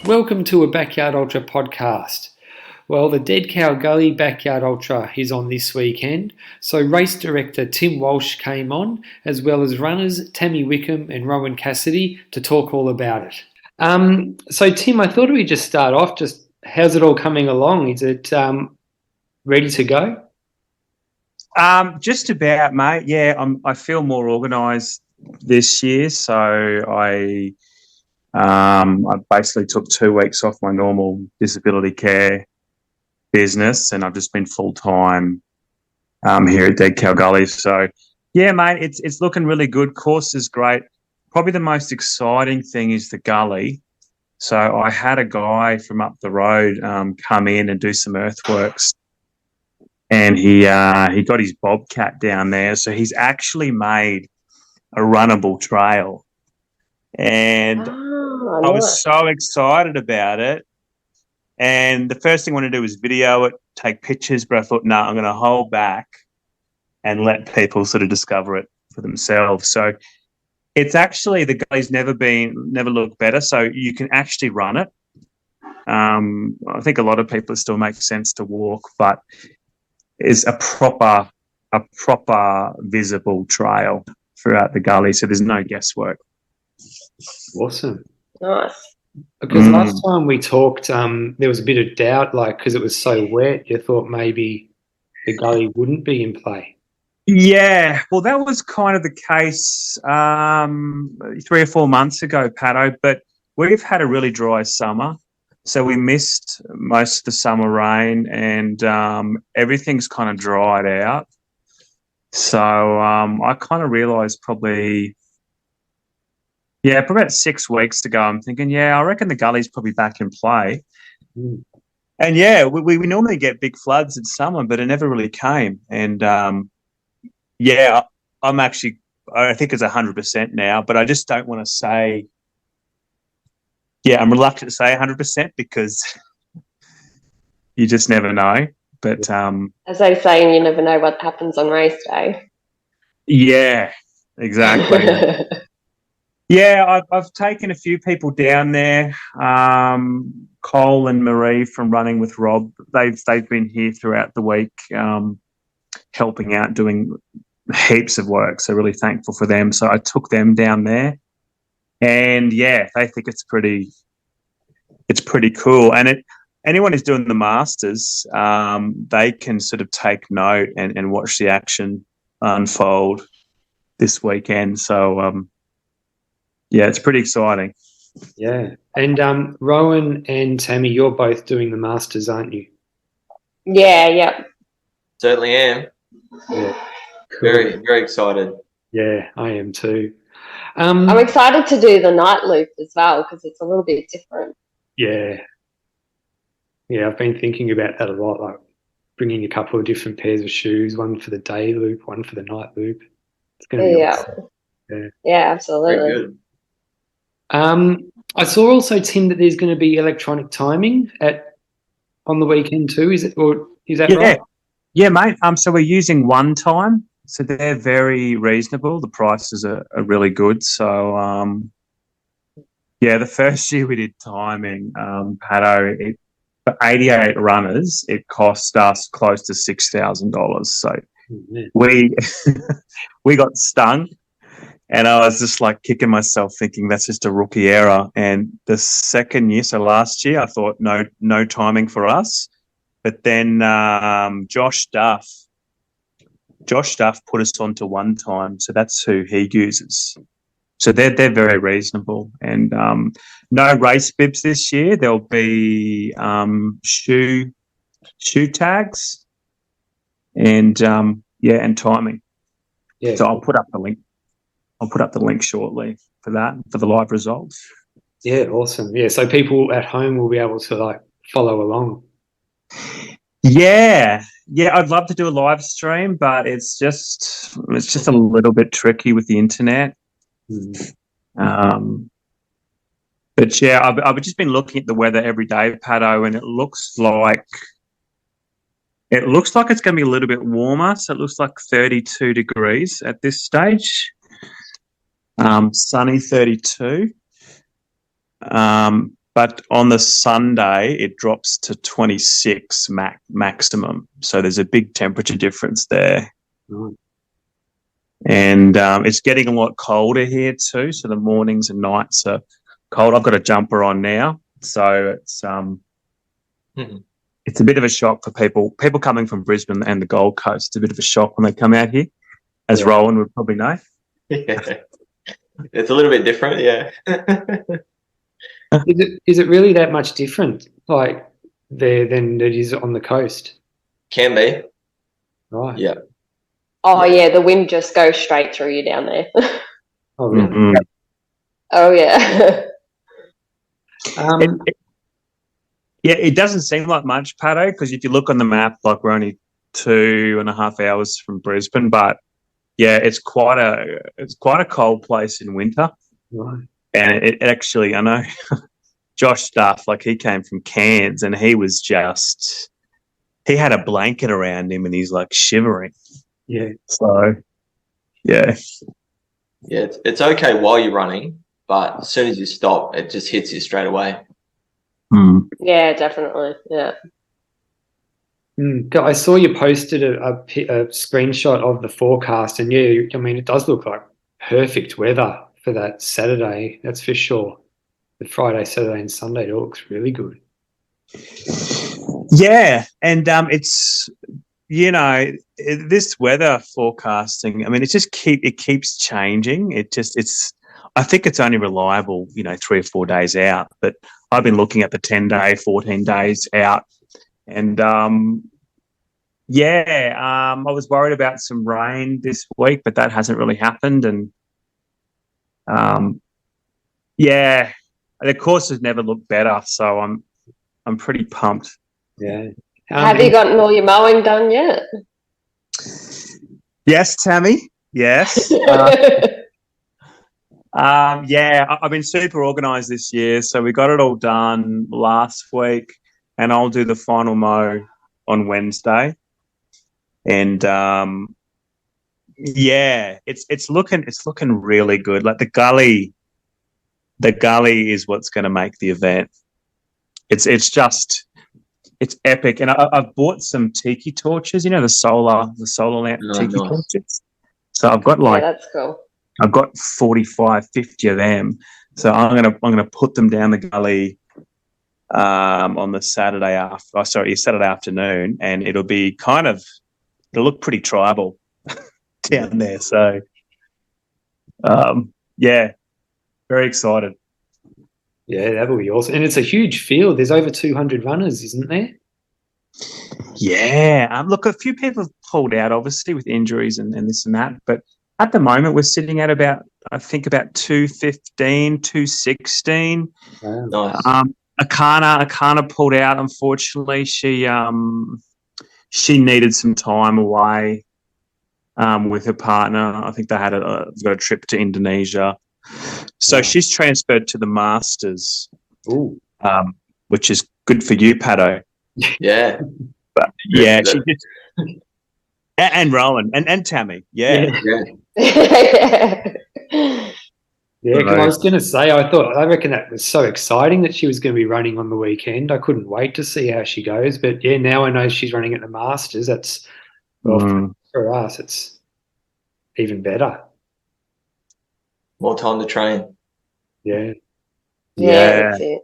Welcome to a Backyard Ultra podcast. Well, the Dead Cow Gully Backyard Ultra is on this weekend, so race director Tim Walsh came on, as well as runners Tammy, Wickham and Rowan, Cassidy, to talk all about it. So Tim, I thought we'd just start off, just how's it all coming along? Is it ready to go? Just about, mate. Yeah, I feel more organised this year, so I basically took 2 weeks off my normal disability care business, and I've just been full time here at Dead Cow Gully. So, yeah, mate, it's looking really good. Course is great. Probably the most exciting thing is the gully. So I had a guy from up the road come in and do some earthworks, and he got his bobcat down there. So he's actually made a runnable trail, and I was so excited about it. And the first thing I want to do is video it, take pictures, but I thought, no, I'm going to hold back and let people sort of discover it for themselves. So it's actually, the gully's never looked better. So you can actually run it. I think a lot of people, it still makes sense to walk, but it's a proper visible trail throughout the gully. So there's no guesswork. Awesome. Nice. Because last time we talked, there was a bit of doubt, because it was so wet, you thought maybe the gully wouldn't be in play. Yeah, well, that was kind of the case 3 or 4 months ago, Pato, but we've had a really dry summer. So we missed most of the summer rain, and everything's kind of dried out. So I kind of realised probably about 6 weeks ago, I'm thinking, I reckon the gully's probably back in play. Mm. And, we normally get big floods in summer, but it never really came. And, I'm actually, I think it's 100% now, but I just don't want to say, I'm reluctant to say 100% because you just never know. But as they say, you never know what happens on race day. Yeah, exactly. I've taken a few people down there. Cole and Marie from Running with Rob, they've been here throughout the week, helping out, doing heaps of work. So really thankful for them. So I took them down there, and they think it's pretty cool. And anyone who's doing the Masters, they can sort of take note and watch the action unfold this weekend. So it's pretty exciting. Yeah. And Rowan and Tammy, you're both doing the Masters, aren't you? Yeah. Certainly am. Yeah. Cool. Very, very excited. Yeah, I am too. I'm excited to do the night loop as well because it's a little bit different. Yeah. Yeah, I've been thinking about that a lot, like bringing a couple of different pairs of shoes, one for the day loop, one for the night loop. It's going to be awesome. Yeah, absolutely. Very good. I saw also, Tim, that there's going to be electronic timing on the weekend too. Is that right? Yeah, mate. So we're using One Time, so they're very reasonable. The prices are really good. So the first year we did timing, Pato, for 88 runners, it cost us close to $6,000. So we got stung. And I was just like kicking myself thinking that's just a rookie error. And the second year, so last year, I thought no timing for us. But then Josh Duff put us onto One Time. So that's who he uses. So they're very reasonable. And no race bibs this year. There'll be shoe tags and timing. Yeah. So I'll put up the link. I'll put up the link shortly for that, for the live results. Yeah, awesome. Yeah, so people at home will be able to follow along. Yeah, I'd love to do a live stream, but it's just a little bit tricky with the internet. Mm. But I've just been looking at the weather every day, Pato, and it looks like it's going to be a little bit warmer. So it looks like 32 degrees at this stage. Sunny 32. But on the Sunday, it drops to 26 maximum. So there's a big temperature difference there. Right. And it's getting a lot colder here too. So the mornings and nights are cold. I've got a jumper on now. So it's it's a bit of a shock for people coming from Brisbane and the Gold Coast. It's a bit of a shock when they come out here, as Rowan would probably know. Yeah. It's a little bit different, yeah. Is it really that much different, like there than it is on the coast? Can be. Right. Yeah. Oh, yeah, the wind just goes straight through you down there. Oh, really? Mm-hmm. Oh, yeah. It doesn't seem like much, Pato, because if you look on the map, like we're only 2.5 hours from Brisbane, but yeah, it's quite a cold place in winter. Right. And it actually, I know Josh Stuff, like he came from Cairns and he had a blanket around him and he's like shivering. Yeah. So, yeah. Yeah, it's okay while you're running, but as soon as you stop, it just hits you straight away. Yeah, definitely. Yeah. I saw you posted a screenshot of the forecast, and yeah, I mean, it does look like perfect weather for that Saturday. That's for sure. The Friday, Saturday, and Sunday, it looks really good. Yeah, and it's this weather forecasting. I mean, it keeps changing. I think it's only reliable, 3 or 4 days out. But I've been looking at the 10-day, 14 days out, and I was worried about some rain this week, but that hasn't really happened. And the course has never looked better, so I'm pretty pumped. Yeah. Have you gotten all your mowing done yet? Yes, Tammy. Yes. I've been super organised this year, so we got it all done last week, and I'll do the final mow on Wednesday. And it's looking really good. Like the gully is what's going to make the event. It's epic, and I've bought some tiki torches. The solar lamp tiki torches. So I've got that's cool. I've got 45, 50 of them. So I'm gonna put them down the gully on the Saturday afternoon, and it'll look pretty tribal down there. So very excited. Yeah, that would be awesome. And it's a huge field. There's over 200 runners, isn't there? Yeah. Look, a few people have pulled out, obviously, with injuries and this and that. But at the moment, we're sitting at about 215, 216. Wow. Nice. Akana pulled out, unfortunately. She needed some time away with her partner. I think they had got a trip to Indonesia. So she's transferred to the Masters, which is good for you, Pato. Yeah. But and Rowan and Tammy. Yeah. Yeah, because I was going to say, I reckon that was so exciting that she was going to be running on the weekend. I couldn't wait to see how she goes. But yeah, now I know she's running at the Masters. That's, for us, it's even better. More time to train. Yeah. That's it.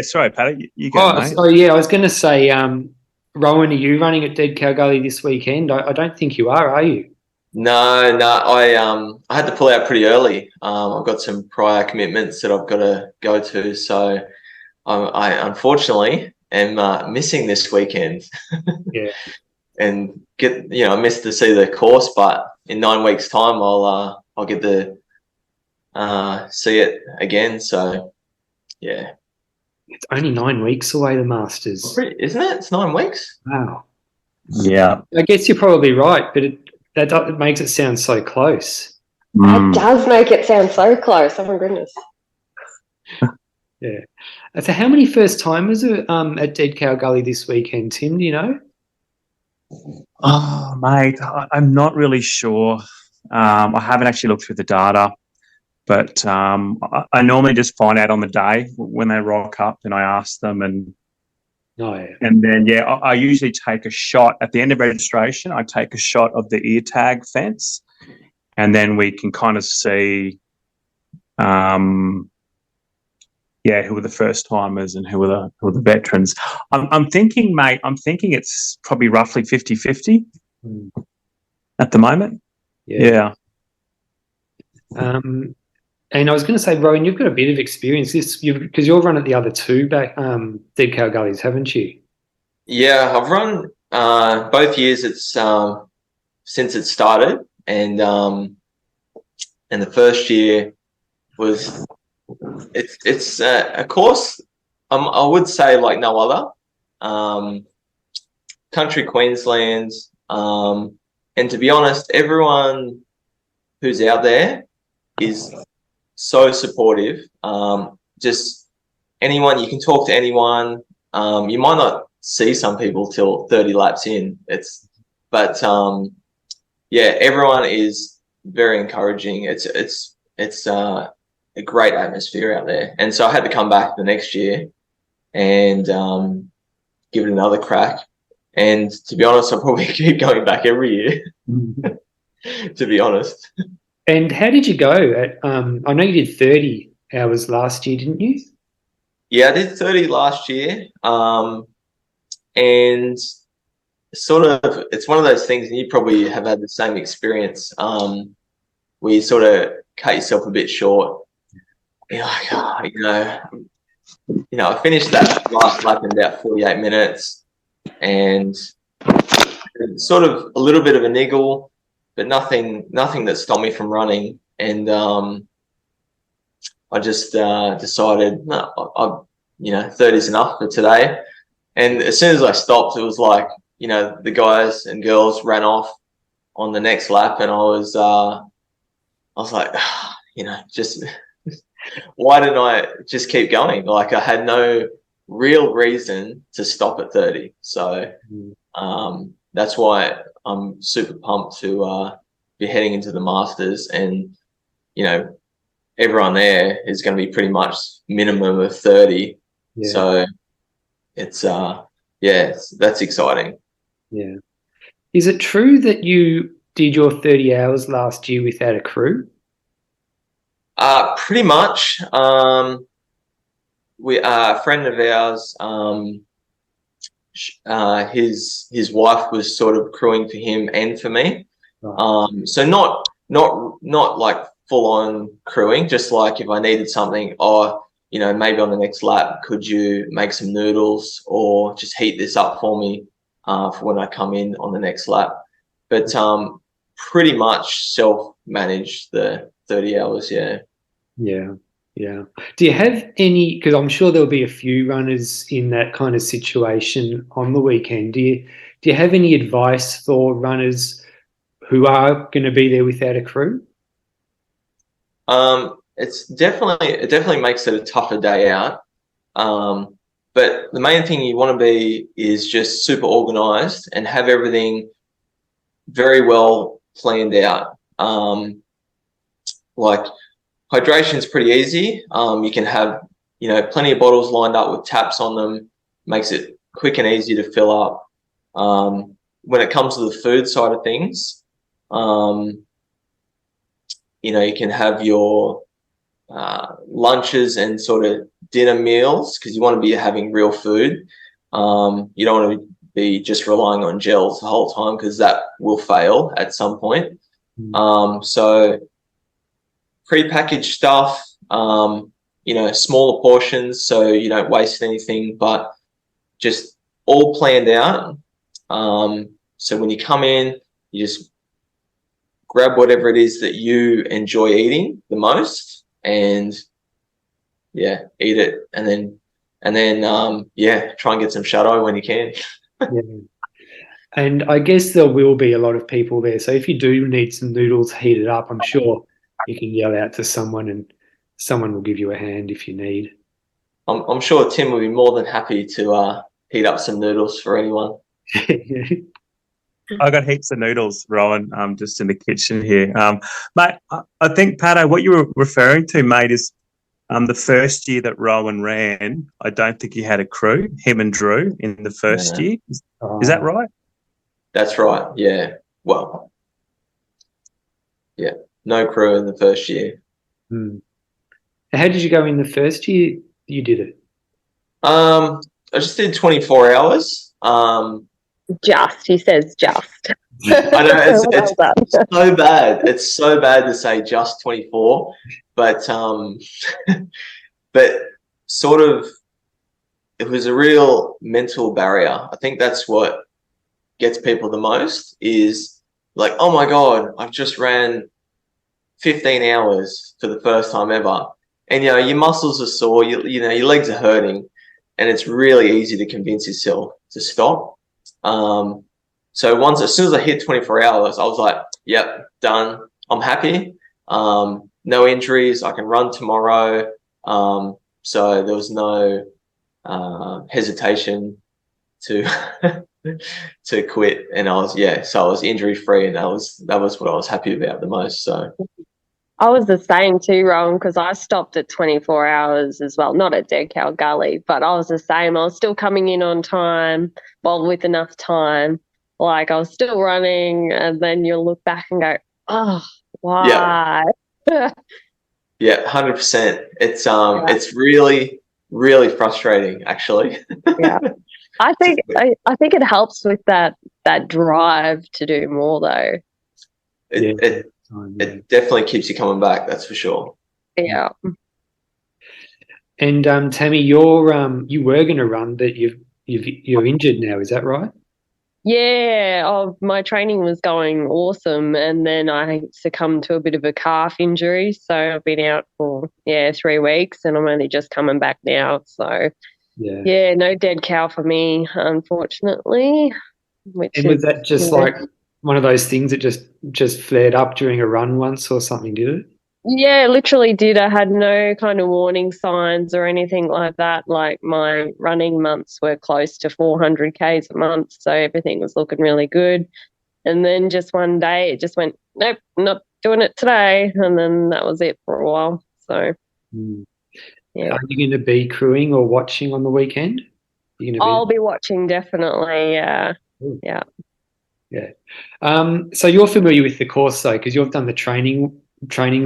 Sorry, Pat. You go, mate. Oh, yeah, I was going to say, Rowan, are you running at Dead Cow Gully this weekend? I don't think you are you? No. I had to pull out pretty early. I've got some prior commitments that I've got to go to, so I unfortunately am missing this weekend. Yeah. And I missed to see the course, but in 9 weeks' time, I'll get to see it again. So, yeah. It's only 9 weeks away, the Masters. Isn't it? It's 9 weeks. Wow. Yeah. I guess you're probably right, but it makes it sound so close. It does make it sound so close. Oh my goodness. Yeah. So how many first timers are at Dead Cow Gully this weekend, Tim? Do you know? Oh, mate, I'm not really sure. I haven't actually looked through the data. But I normally just find out on the day when they rock up, and I ask them, and then I usually take a shot at the end of registration. I take a shot of the ear tag fence, and then we can kind of see, who are the first timers and who are the veterans. I'm thinking, mate. It's probably roughly 50-50 at the moment. Yeah. And I was going to say, Rowan, you've got a bit of experience because you've run at the other two back Dead Cow Gullies, haven't you? Yeah, I've run both years. It's since it started, and the first year was it's a course. I would say like no other. Country Queensland, and to be honest, everyone who's out there is so supportive. Just anyone, you can talk to anyone. You might not see some people till 30 laps in. But everyone is very encouraging. It's a great atmosphere out there. And so I had to come back the next year and give it another crack. And to be honest, I'll probably keep going back every year. To be honest. And how did you go? I know you did 30 hours last year, didn't you? Yeah, I did 30 last year. And sort of, it's one of those things, and you probably have had the same experience, where you sort of cut yourself a bit short. You're like, I finished that last lap in about 48 minutes, and sort of a little bit of a niggle, but nothing that stopped me from running. And I just decided, no, 30 is enough for today. And as soon as I stopped, it was like, the guys and girls ran off on the next lap, and I was like, just why didn't I just keep going? Like, I had no real reason to stop at 30. So that's why I'm super pumped to be heading into the Masters, and everyone there is going to be pretty much minimum of 30. Yeah. So it's that's exciting. Yeah. Is it true that you did your 30 hours last year without a crew? Pretty much. We a friend of ours, his wife was sort of crewing for him and for me. Right. So not like full on crewing, just like if I needed something, maybe on the next lap, could you make some noodles or just heat this up for me for when I come in on the next lap. But pretty much self-managed the 30 hours, yeah. Yeah. Do you have any, because I'm sure there'll be a few runners in that kind of situation on the weekend, do you have any advice for runners who are going to be there without a crew? It definitely makes it a tougher day out. But the main thing you want to be is just super organized and have everything very well planned out. Like hydration is pretty easy. You can have, plenty of bottles lined up with taps on them, makes it quick and easy to fill up. When it comes to the food side of things, you can have your lunches and sort of dinner meals, because you want to be having real food. You don't want to be just relying on gels the whole time, because that will fail at some point. So pre-packaged stuff, smaller portions so you don't waste anything, but just all planned out. So when you come in, you just grab whatever it is that you enjoy eating the most and eat it, and then try and get some shut-eye when you can. Yeah. And I guess there will be a lot of people there, so if you do need some noodles heated up, I'm sure you can yell out to someone and someone will give you a hand if you need. I'm sure Tim will be more than happy to heat up some noodles for anyone. I got heaps of noodles, Rowan, just in the kitchen here. Mate, I think, Pato, what you were referring to, mate, is the first year that Rowan ran, I don't think he had a crew, him and Drew, in the first year. Is that right? That's right, yeah. Well, yeah, no crew in the first year. How did you go in the first year you did it? I just did 24 hours. He says just. I know it's Well so bad. It's so bad to say just 24, but but sort of it was a real mental barrier. I think that's what gets people the most is like, oh my God, I've just ran 15 hours for the first time ever. And, you know, your muscles are sore, you know, your legs are hurting, and it's really easy to convince yourself to stop. So as soon as I hit 24 hours, I was like, yep, done. I'm happy. No injuries. I can run tomorrow. So there was no hesitation to to quit, and I was injury free, and that was what I was happy about the most. So I was the same too, Rowan, because I stopped at 24 hours as well, not at Dead Cow Gully, but I was the same. I was still coming in on time, well, with enough time. Like, I was still running, and then you'll look back and go, oh, why? Yeah, 100%. It's really, really frustrating, actually. Yeah. I think it helps with that drive to do more, though. It definitely keeps you coming back. That's for sure. Yeah. And Tammy, you were going to run, but you're injured now. Is that right? Yeah. My training was going awesome, and then I succumbed to a bit of a calf injury. So I've been out for 3 weeks, and I'm only just coming back now. So no dead cow for me, unfortunately. And was that just like one of those things that just flared up during a run once or something, did it? Yeah, literally did. I had no kind of warning signs or anything like that. Like, my running months were close to 400 Ks a month, so everything was looking really good. And then just one day it just went, nope, not doing it today. And then that was it for a while. So, yeah. Are you going to be crewing or watching on the weekend? I'll be watching, definitely, yeah. Ooh. Yeah. Yeah. So you're familiar with the course, though, because you've done the training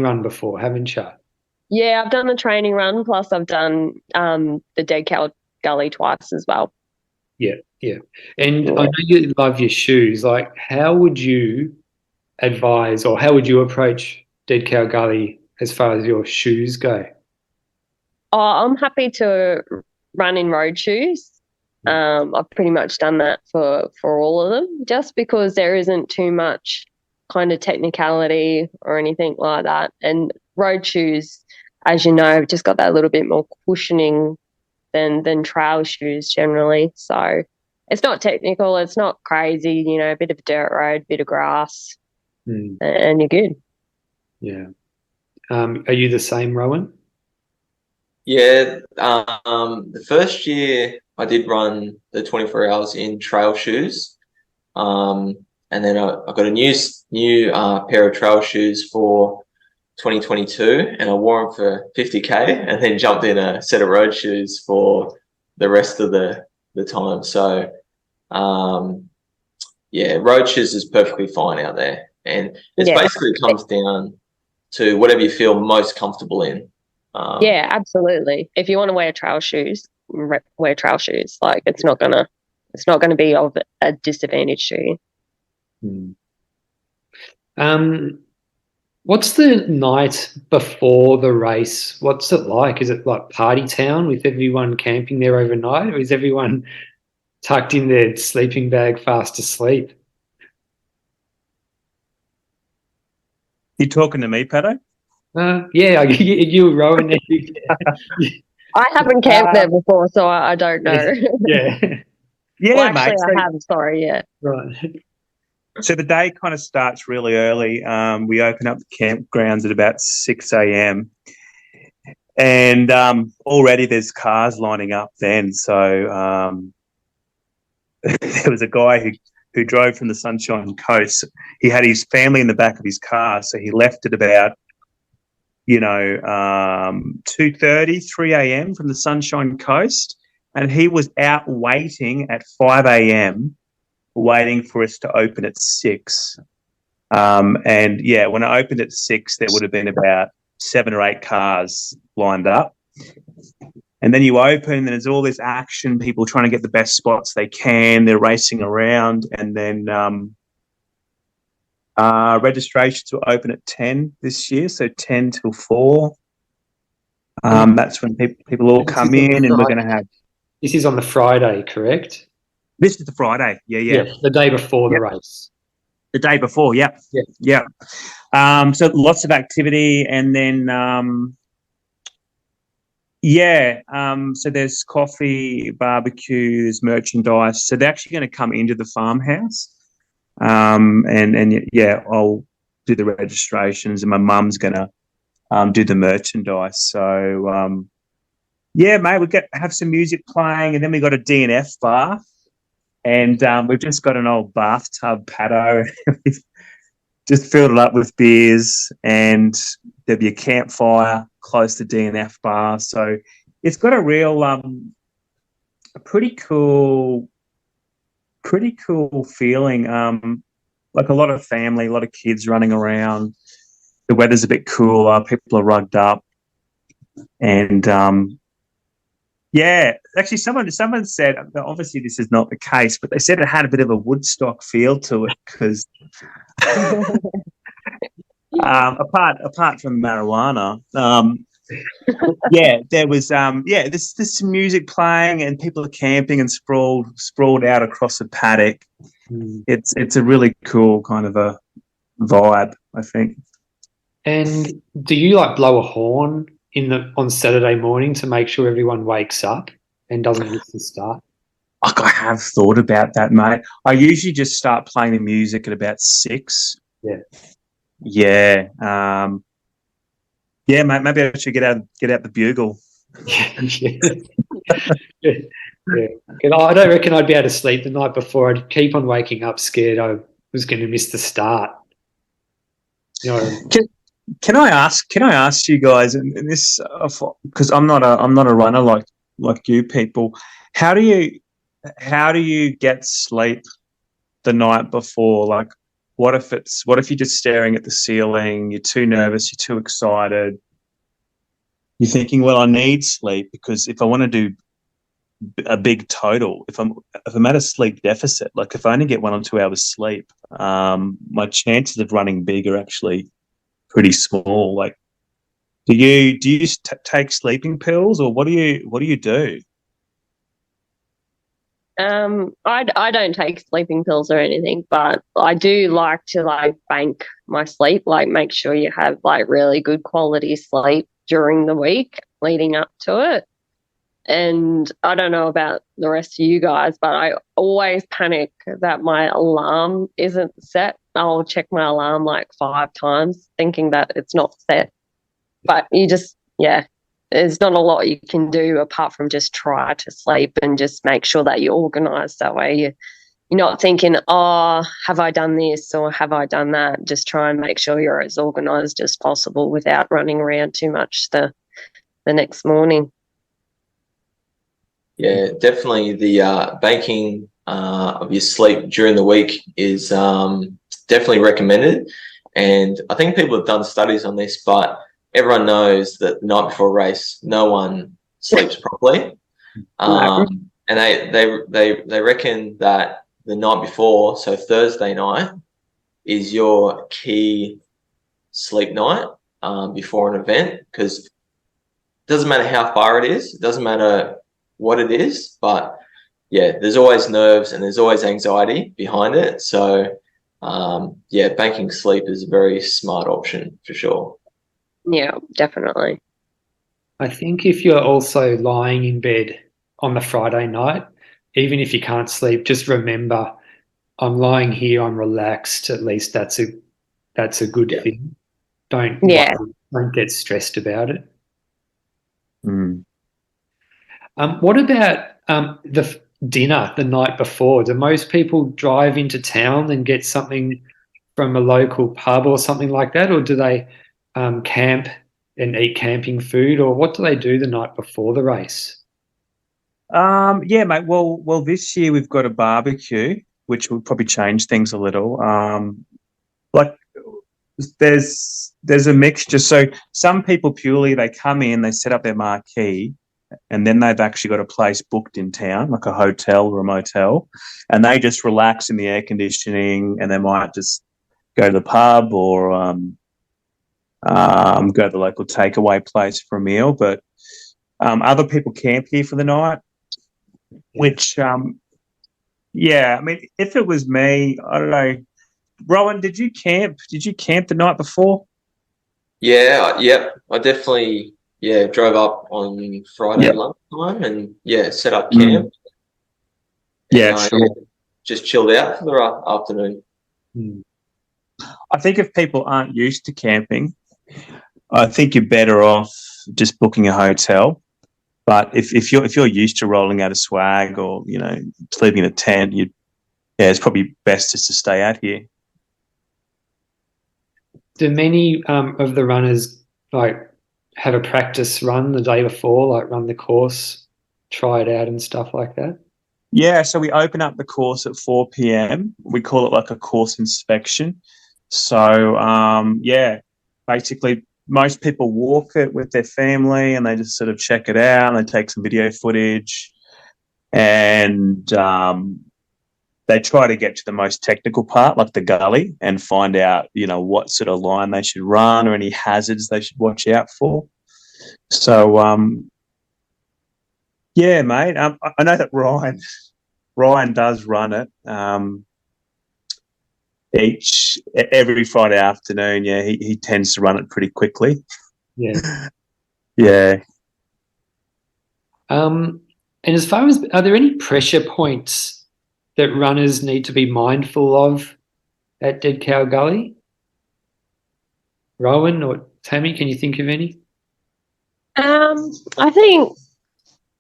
run before, haven't you? Yeah, I've done the training run, plus I've done the Dead Cow Gully twice as well. Yeah. And I know you love your shoes. Like, how would you advise or how would you approach Dead Cow Gully as far as your shoes go? Oh, I'm happy to run in road shoes. I've pretty much done that for all of them, just because there isn't too much kind of technicality or anything like that. And road shoes, as you know, have just got that little bit more cushioning than trail shoes generally. So it's not technical, it's not crazy, you know, a bit of a dirt road, bit of grass, and you're good. Yeah. Are you the same, Rowan? Yeah. The first year I did run the 24 hours in trail shoes. And then I got a new pair of trail shoes for 2022, and I wore them for 50K, and then jumped in a set of road shoes for the rest of the time. So, road shoes is perfectly fine out there, and it basically comes down to whatever you feel most comfortable in. Yeah, absolutely. If you want to wear trail shoes, wear trail shoes. Like, it's not gonna be of a disadvantage to you. What's the night before the race? What's it like? Is it like party town with everyone camping there overnight, or is everyone tucked in their sleeping bag fast asleep? You talking to me, Pato? Yeah, you were Rowan. I haven't camped there before, so I don't know. Yeah. Well, actually, I have. Sorry, yeah. Right. So the day kind of starts really early. We open up the campgrounds at about 6 a.m. and already there's cars lining up then. So there was a guy who who drove from the Sunshine Coast. He had his family in the back of his car, so he left at about 2:30, 3 a.m. from the Sunshine Coast, and he was out waiting at 5 a.m. waiting for us to open at 6. And yeah, when I opened at 6, there would have been about 7 or 8 cars lined up. And then you open and there's all this action, people trying to get the best spots they can. They're racing around. And then registrations will open at 10 this year, so 10 till 4. That's when people all come in, and we're going to have... This is on the Friday, correct? This is the Friday, yeah. The day before the race. The day before, yeah. So lots of activity, and then so there's coffee, barbecues, merchandise. So they're actually going to come into the farmhouse, and I'll do the registrations, and my mum's going to do the merchandise. So mate, we have some music playing, and then we got a D&F bar. And we've just got an old bathtub patio. We've just filled it up with beers, and there'll be a campfire close to D&F bar. So it's got a real, a pretty cool feeling. Like a lot of family, a lot of kids running around. The weather's a bit cooler. People are rugged up, and actually, someone said, obviously this is not the case, but they said it had a bit of a Woodstock feel to it because apart from marijuana, there was there's some music playing and people are camping and sprawled out across a paddock. It's a really cool kind of a vibe, I think. And do you blow a horn on Saturday morning to make sure everyone wakes up and doesn't miss the start? I have thought about that, mate. I usually just start playing the music at about 6. Yeah. Mate, maybe I should get out the bugle. I don't reckon I'd be able to sleep the night before. I'd keep on waking up scared I was going to miss the start. Can I ask you guys, and this, because I'm not a runner like you people, how do you get sleep the night before? Like, what if you're just staring at the ceiling, you're too nervous, you're too excited, you're thinking, well, I need sleep because if I want to do a big total, if I'm at a sleep deficit, like if I only get 1 or 2 hours sleep, my chances of running big are actually pretty small. Like, do you take sleeping pills, or what do you do? I don't take sleeping pills or anything, but I do like to bank my sleep, make sure you have really good quality sleep during the week leading up to it. And I don't know about the rest of you guys, but I always panic that my alarm isn't set. I'll check my alarm 5 times thinking that it's not set. But there's not a lot you can do apart from just try to sleep and just make sure that you're organised. That way you're not thinking, oh, have I done this or have I done that? Just try and make sure you're as organised as possible without running around too much the next morning. Yeah, definitely the banking of your sleep during the week is definitely recommended. And I think people have done studies on this, but everyone knows that the night before a race, no one sleeps properly. And they reckon that the night before, so Thursday night, is your key sleep night before an event, because it doesn't matter how far it is, it doesn't matter what it is, but there's always nerves and there's always anxiety behind it. So banking sleep is a very smart option for sure. Yeah, definitely. I think if you're also lying in bed on the Friday night, even if you can't sleep, just remember, I'm lying here, I'm relaxed. At least that's a good thing. Don't get stressed about it. Mm. What about dinner the night before? Do most people drive into town and get something from a local pub or something like that, or do they camp and eat camping food, or what do they do the night before the race? Yeah, mate. Well, this year we've got a barbecue, which will probably change things a little. Like there's a mixture. So some people purely they come in, they set up their marquee, and then they've actually got a place booked in town, like a hotel or a motel, and they just relax in the air conditioning, and they might just go to the pub or go to the local takeaway place for a meal. But other people camp here for the night, which yeah, I mean, if it was me, I don't know. Rowan, did you camp? Did you camp the night before? Yeah, yep. I definitely drove up on Friday lunchtime and set up camp. Yeah, And, sure. just chilled out for the afternoon. I think if people aren't used to camping, I think you're better off just booking a hotel. But if you're used to rolling out a swag or sleeping in a tent, it's probably best just to stay out here. Do many of the runners have a practice run the day before, run the course, try it out and stuff like that? Yeah, so we open up the course at 4 p.m. We call it like a course inspection. So, basically most people walk it with their family and they just sort of check it out and they take some video footage and they try to get to the most technical part, like the gully, and find out, what sort of line they should run or any hazards they should watch out for. So, yeah, mate. I know that Ryan does run it every Friday afternoon. Yeah, he tends to run it pretty quickly. Yeah. Yeah. And as far as, are there any pressure points that runners need to be mindful of at Dead Cow Gully? Rowan or Tammy, can you think of any? I think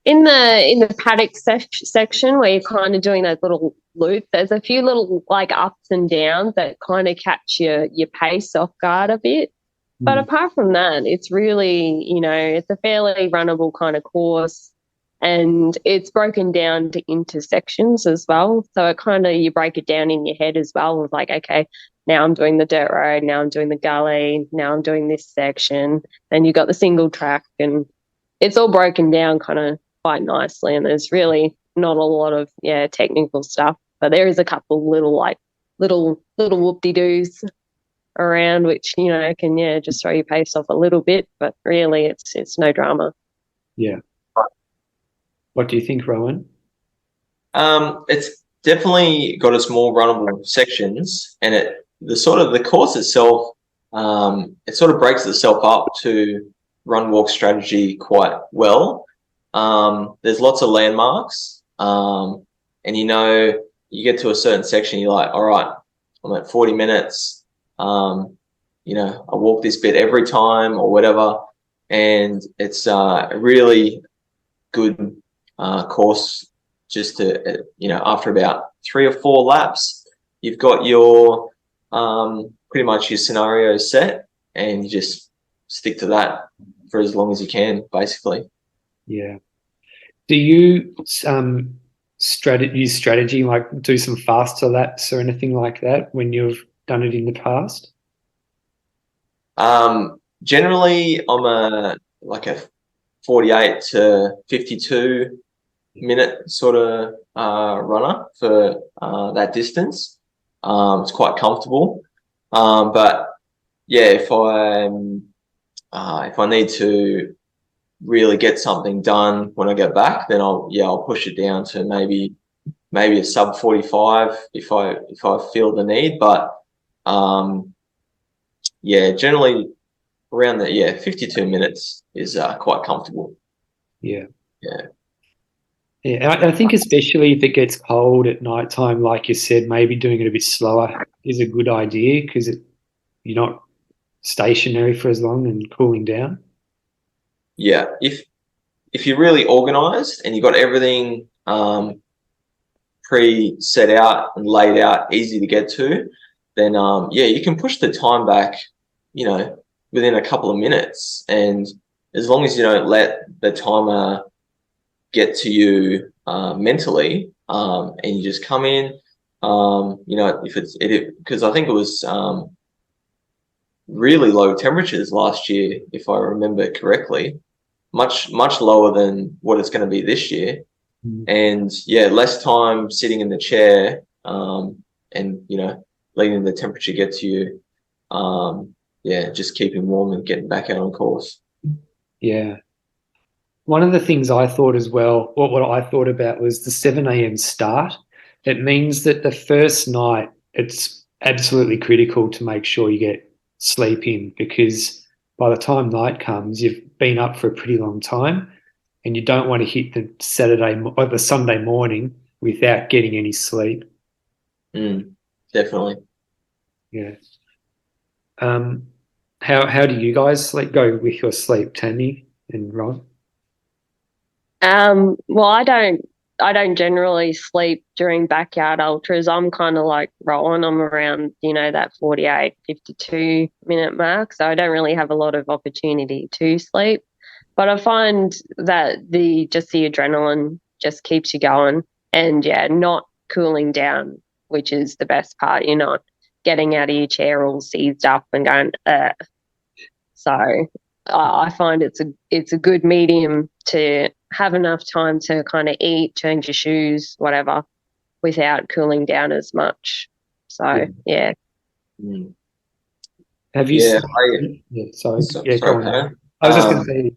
in the paddock section where you're kind of doing those little loops, there's a few little ups and downs that kind of catch your pace off guard a bit. But apart from that, it's really, it's a fairly runnable kind of course, and it's broken down into sections as well. So it kind of, you break it down in your head as well. It's like, okay, now I'm doing the dirt road, now I'm doing the gully, now I'm doing this section. Then you got the single track, and it's all broken down kind of quite nicely. And there's really not a lot of technical stuff, but there is a couple little whoop-de-doos around which can just throw your pace off a little bit, but really it's no drama. Yeah. What do you think, Rowan? It's definitely got its more runnable sections, and the course itself, it sort of breaks itself up to run walk strategy quite well. There's lots of landmarks, and you get to a certain section, you're like, all right, I'm at 40 minutes. I walk this bit every time or whatever, and it's a really good course. Just to after about 3 or 4 laps, you've got your pretty much your scenario set, and you just stick to that for as long as you can, basically. Yeah. Do you use strategy, like do some faster laps or anything like that when you've done it in the past? Generally, I'm a 48 to 52 minute sort of runner for that distance. It's quite comfortable. But yeah, if I need to really get something done when I get back, then I'll push it down to maybe a sub 45 if I feel the need. But generally around 52 minutes is quite comfortable. Yeah. Yeah, I think especially if it gets cold at night time, like you said, maybe doing it a bit slower is a good idea because you're not stationary for as long and cooling down. Yeah, if you're really organised and you've got everything pre-set out and laid out, easy to get to, then you can push the time back, within a couple of minutes. And as long as you don't let the timer get to you mentally, and you just come in, because I think it was really low temperatures last year, if I remember correctly, much lower than what it's going to be this year. And less time sitting in the chair, and letting the temperature get to you. Just keeping warm and getting back out on course. Yeah. One of the things I thought as well, what I thought about was the 7 a.m. start. It means that the first night it's absolutely critical to make sure you get sleep in, because by the time night comes, you've been up for a pretty long time and you don't want to hit the Saturday or the Sunday morning without getting any sleep. Definitely. Yeah. How do you guys go with your sleep, Tammy and Ron? Well, I don't generally sleep during backyard ultras. I'm kind of like Rowan. I'm around, that 48, 52 minute mark. So I don't really have a lot of opportunity to sleep. But I find that the adrenaline just keeps you going, and not cooling down, which is the best part. You're not getting out of your chair all seized up and going, So I find it's a good medium to have enough time to kind of eat, change your shoes, whatever, without cooling down as much. So, yeah. Have you? Sorry. Go on. I was just going to say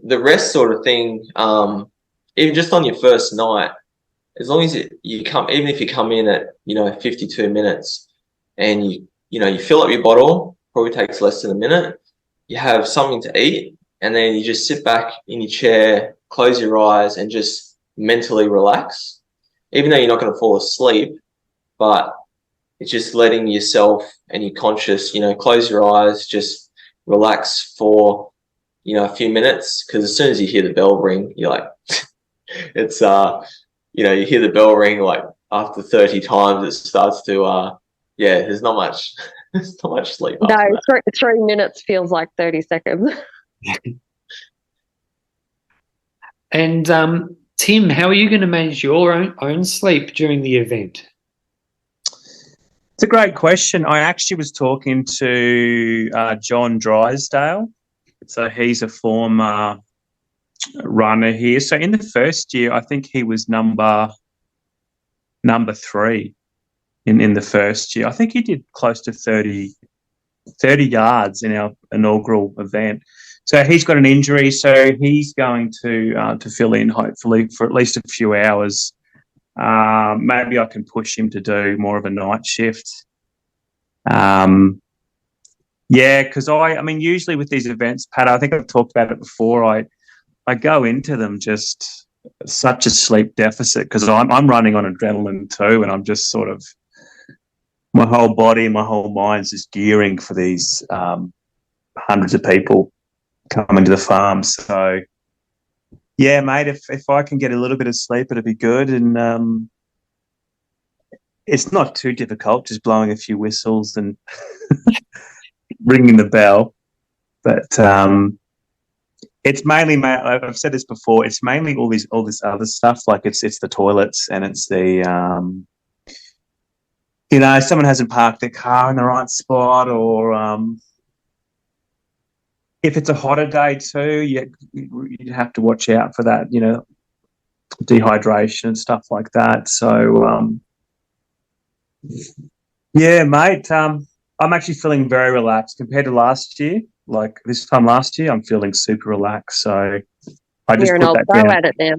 the rest sort of thing. Even just on your first night, as long as you come, even if you come in at 52 minutes, and you fill up your bottle, probably takes less than a minute. You have something to eat, and then you just sit back in your chair, close your eyes, and just mentally relax. Even though you're not going to fall asleep, but it's just letting yourself and your conscious, close your eyes, just relax for, a few minutes. Because as soon as you hear the bell ring, you're like, it's, you hear the bell ring, like after 30 times, it starts to, there's not much. There's not much sleep. No, 3 minutes feels like 30 seconds. And Tim, how are you going to manage your own sleep during the event? It's a great question. I actually was talking to John Drysdale. So he's a former runner here. So in the first year, I think he was number 3 in the first year. I think he did close to 30 yards in our inaugural event. So he's got an injury, so he's going to fill in hopefully for at least a few hours. Maybe I can push him to do more of a night shift. Because I mean, usually with these events, Pat, I think I've talked about it before. I go into them just such a sleep deficit because I'm running on adrenaline too, and I'm just sort of, my whole body, my whole mind's just gearing for these hundreds of people coming to the farm. So, yeah, mate, if I can get a little bit of sleep, it'll be good. And it's not too difficult, just blowing a few whistles and ringing the bell. But it's mainly, mate, I've said this before, it's mainly all this other stuff. Like it's the toilets, and it's the someone hasn't parked their car in the right spot, or if it's a hotter day too, you have to watch out for that, dehydration and stuff like that. So, yeah, mate, I'm actually feeling very relaxed compared to last year. Like this time last year, I'm feeling super relaxed. So I just put that down. You're an old pro at it now.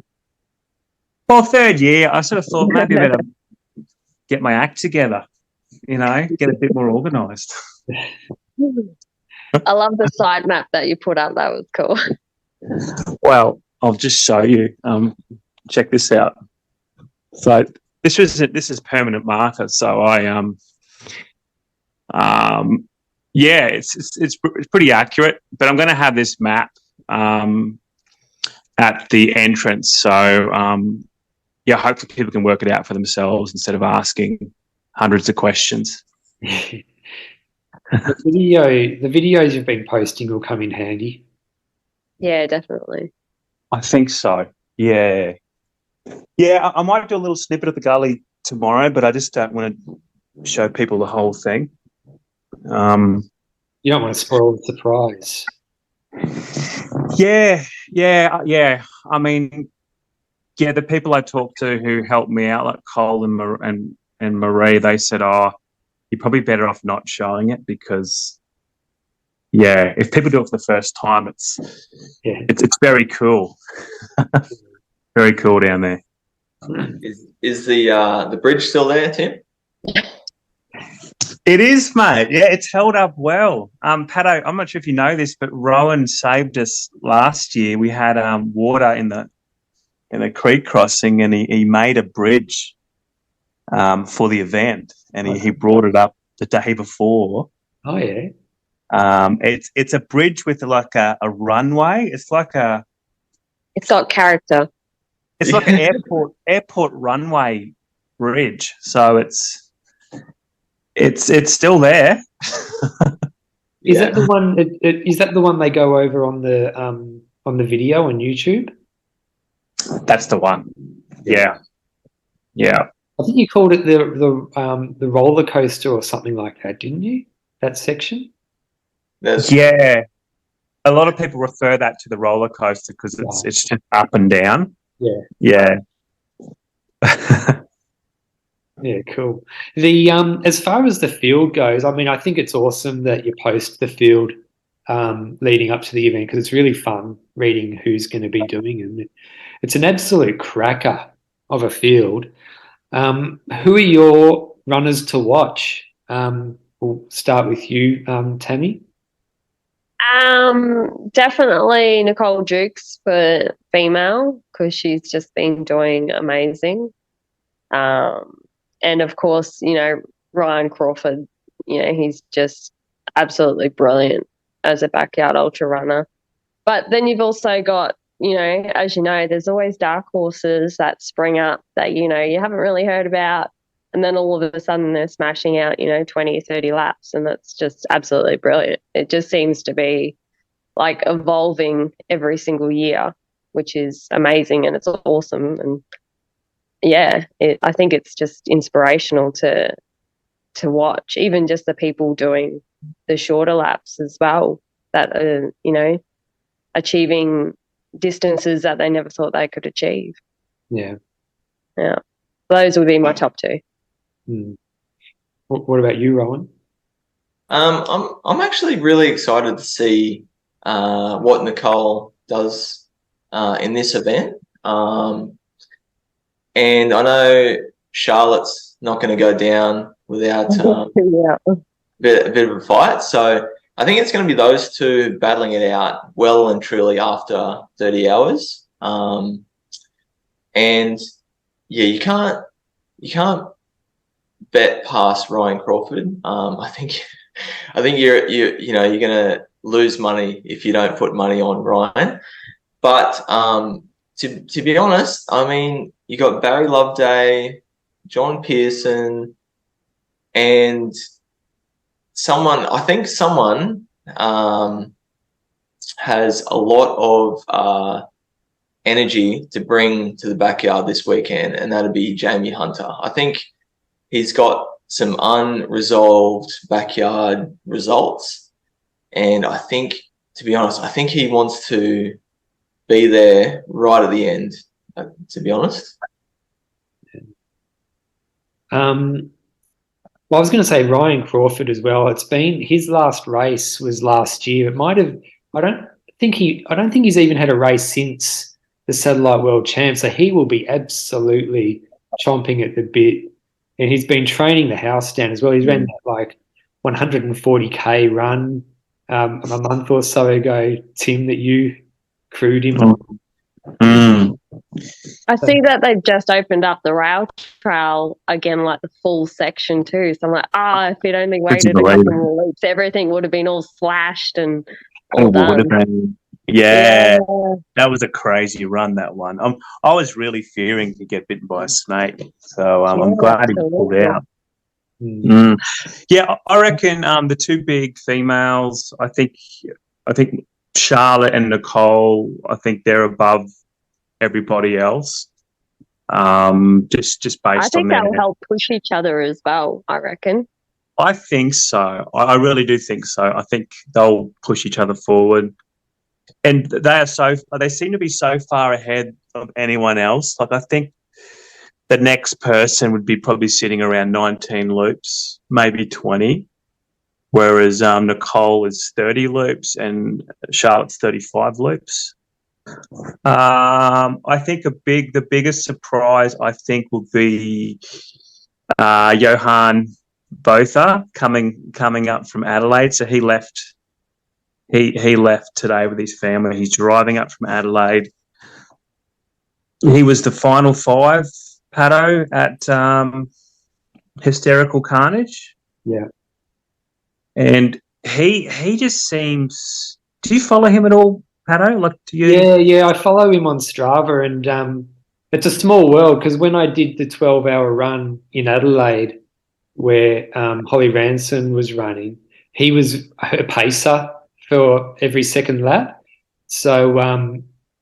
Well, third year, I sort of thought maybe I better get my act together, get a bit more organised. I love the side map that you put up. That was cool. Well, I'll just show you. Check this out. So this is permanent marker. So it's pretty accurate. But I'm going to have this map, and at the entrance. So, hopefully people can work it out for themselves instead of asking hundreds of questions. The videos you've been posting will come in handy. Yeah, definitely. I think so. Yeah. Yeah, I might do a little snippet of the gully tomorrow, but I just don't want to show people the whole thing. You don't want to spoil the surprise. Yeah. I mean, the people I talked to who helped me out, like Cole and Marie, they said, "Oh, you're probably better off not showing it because, if people do it for the first time, it's very cool, very cool down there." Is the bridge still there, Tim? It is, mate. Yeah, it's held up well. Pato, I'm not sure if you know this, but Rowan saved us last year. We had water in the creek crossing, and he made a bridge for the event, and he brought it up the day before. Oh yeah. It's a bridge with like a runway. It's got character. It's like an airport runway bridge. So it's still there. Is that the one? Is that the one they go over on the video on YouTube? That's the one. Yeah. I think you called it the roller coaster or something like that, didn't you? That section. Yeah. A lot of people refer that to the roller coaster because it's just up and down. Yeah. Yeah, cool. The as far as the field goes, I mean, I think it's awesome that you post the field leading up to the event because it's really fun reading who's going to be doing it. It's an absolute cracker of a field. Who are your runners to watch? We'll start with you, Tammy. Definitely Nicole Jukes for female because she's just been doing amazing. And of course, Ryan Crawford, he's just absolutely brilliant as a backyard ultra runner. But then you've also got, as you know, there's always dark horses that spring up that, you haven't really heard about. And then all of a sudden they're smashing out, 20 or 30 laps. And that's just absolutely brilliant. It just seems to be like evolving every single year, which is amazing. And it's awesome. And I think it's just inspirational to watch, even just the people doing the shorter laps as well that are, achieving distances that they never thought they could achieve. Yeah. Those would be my top two. What about you, Rowan? I'm actually really excited to see what Nicole does in this event. And I know Charlotte's not going to go down without a bit of a fight. So I think it's going to be those two battling it out well and truly after 30 hours. And you can't bet past Ryan Crawford. I think you're going to lose money if you don't put money on Ryan. But to be honest, I mean, you got Barry Loveday, John Pearson, and someone has a lot of energy to bring to the backyard this weekend, and that'd be Jamie Hunter. I think he's got some unresolved backyard results, and I think, to be honest, he wants to be there right at the end, to be honest. Well, I was going to say Ryan Crawford as well. It's been his last race was last year. It might have. I don't think he's even had a race since the Satellite World Champ. So he will be absolutely chomping at the bit. And he's been training the house down as well. He's ran that like 140k run a month or so ago, Tim, that you crewed him on. I see that they've just opened up the rail trail again, like the full section too. So I'm like, if it only waited a couple more weeks, everything would have been all slashed and all done. Yeah, that was a crazy run, that one. I was really fearing to get bitten by a snake, so I'm glad he pulled out. Mm. Yeah, I reckon the two big females, I think Charlotte and Nicole, I think they're above everybody else. Just based I think on that. they'll help push each other as well, I reckon. I think so. I really do think so. I think they'll push each other forward. And they seem to be so far ahead of anyone else. Like, I think the next person would be probably sitting around 19 loops, maybe 20, whereas Nicole is 30 loops and Charlotte's 35 loops. I think the biggest surprise, I think, will be Johan Botha coming up from Adelaide. So he left today with his family. He's driving up from Adelaide. He was the final 5, Pato, at Hysterical Carnage. Yeah. And he just seems... Do you follow him at all, Pato? Like, do you? Yeah, I follow him on Strava, and it's a small world because when I did the 12-hour run in Adelaide where Holly Ranson was running, he was her pacer for every second lap. So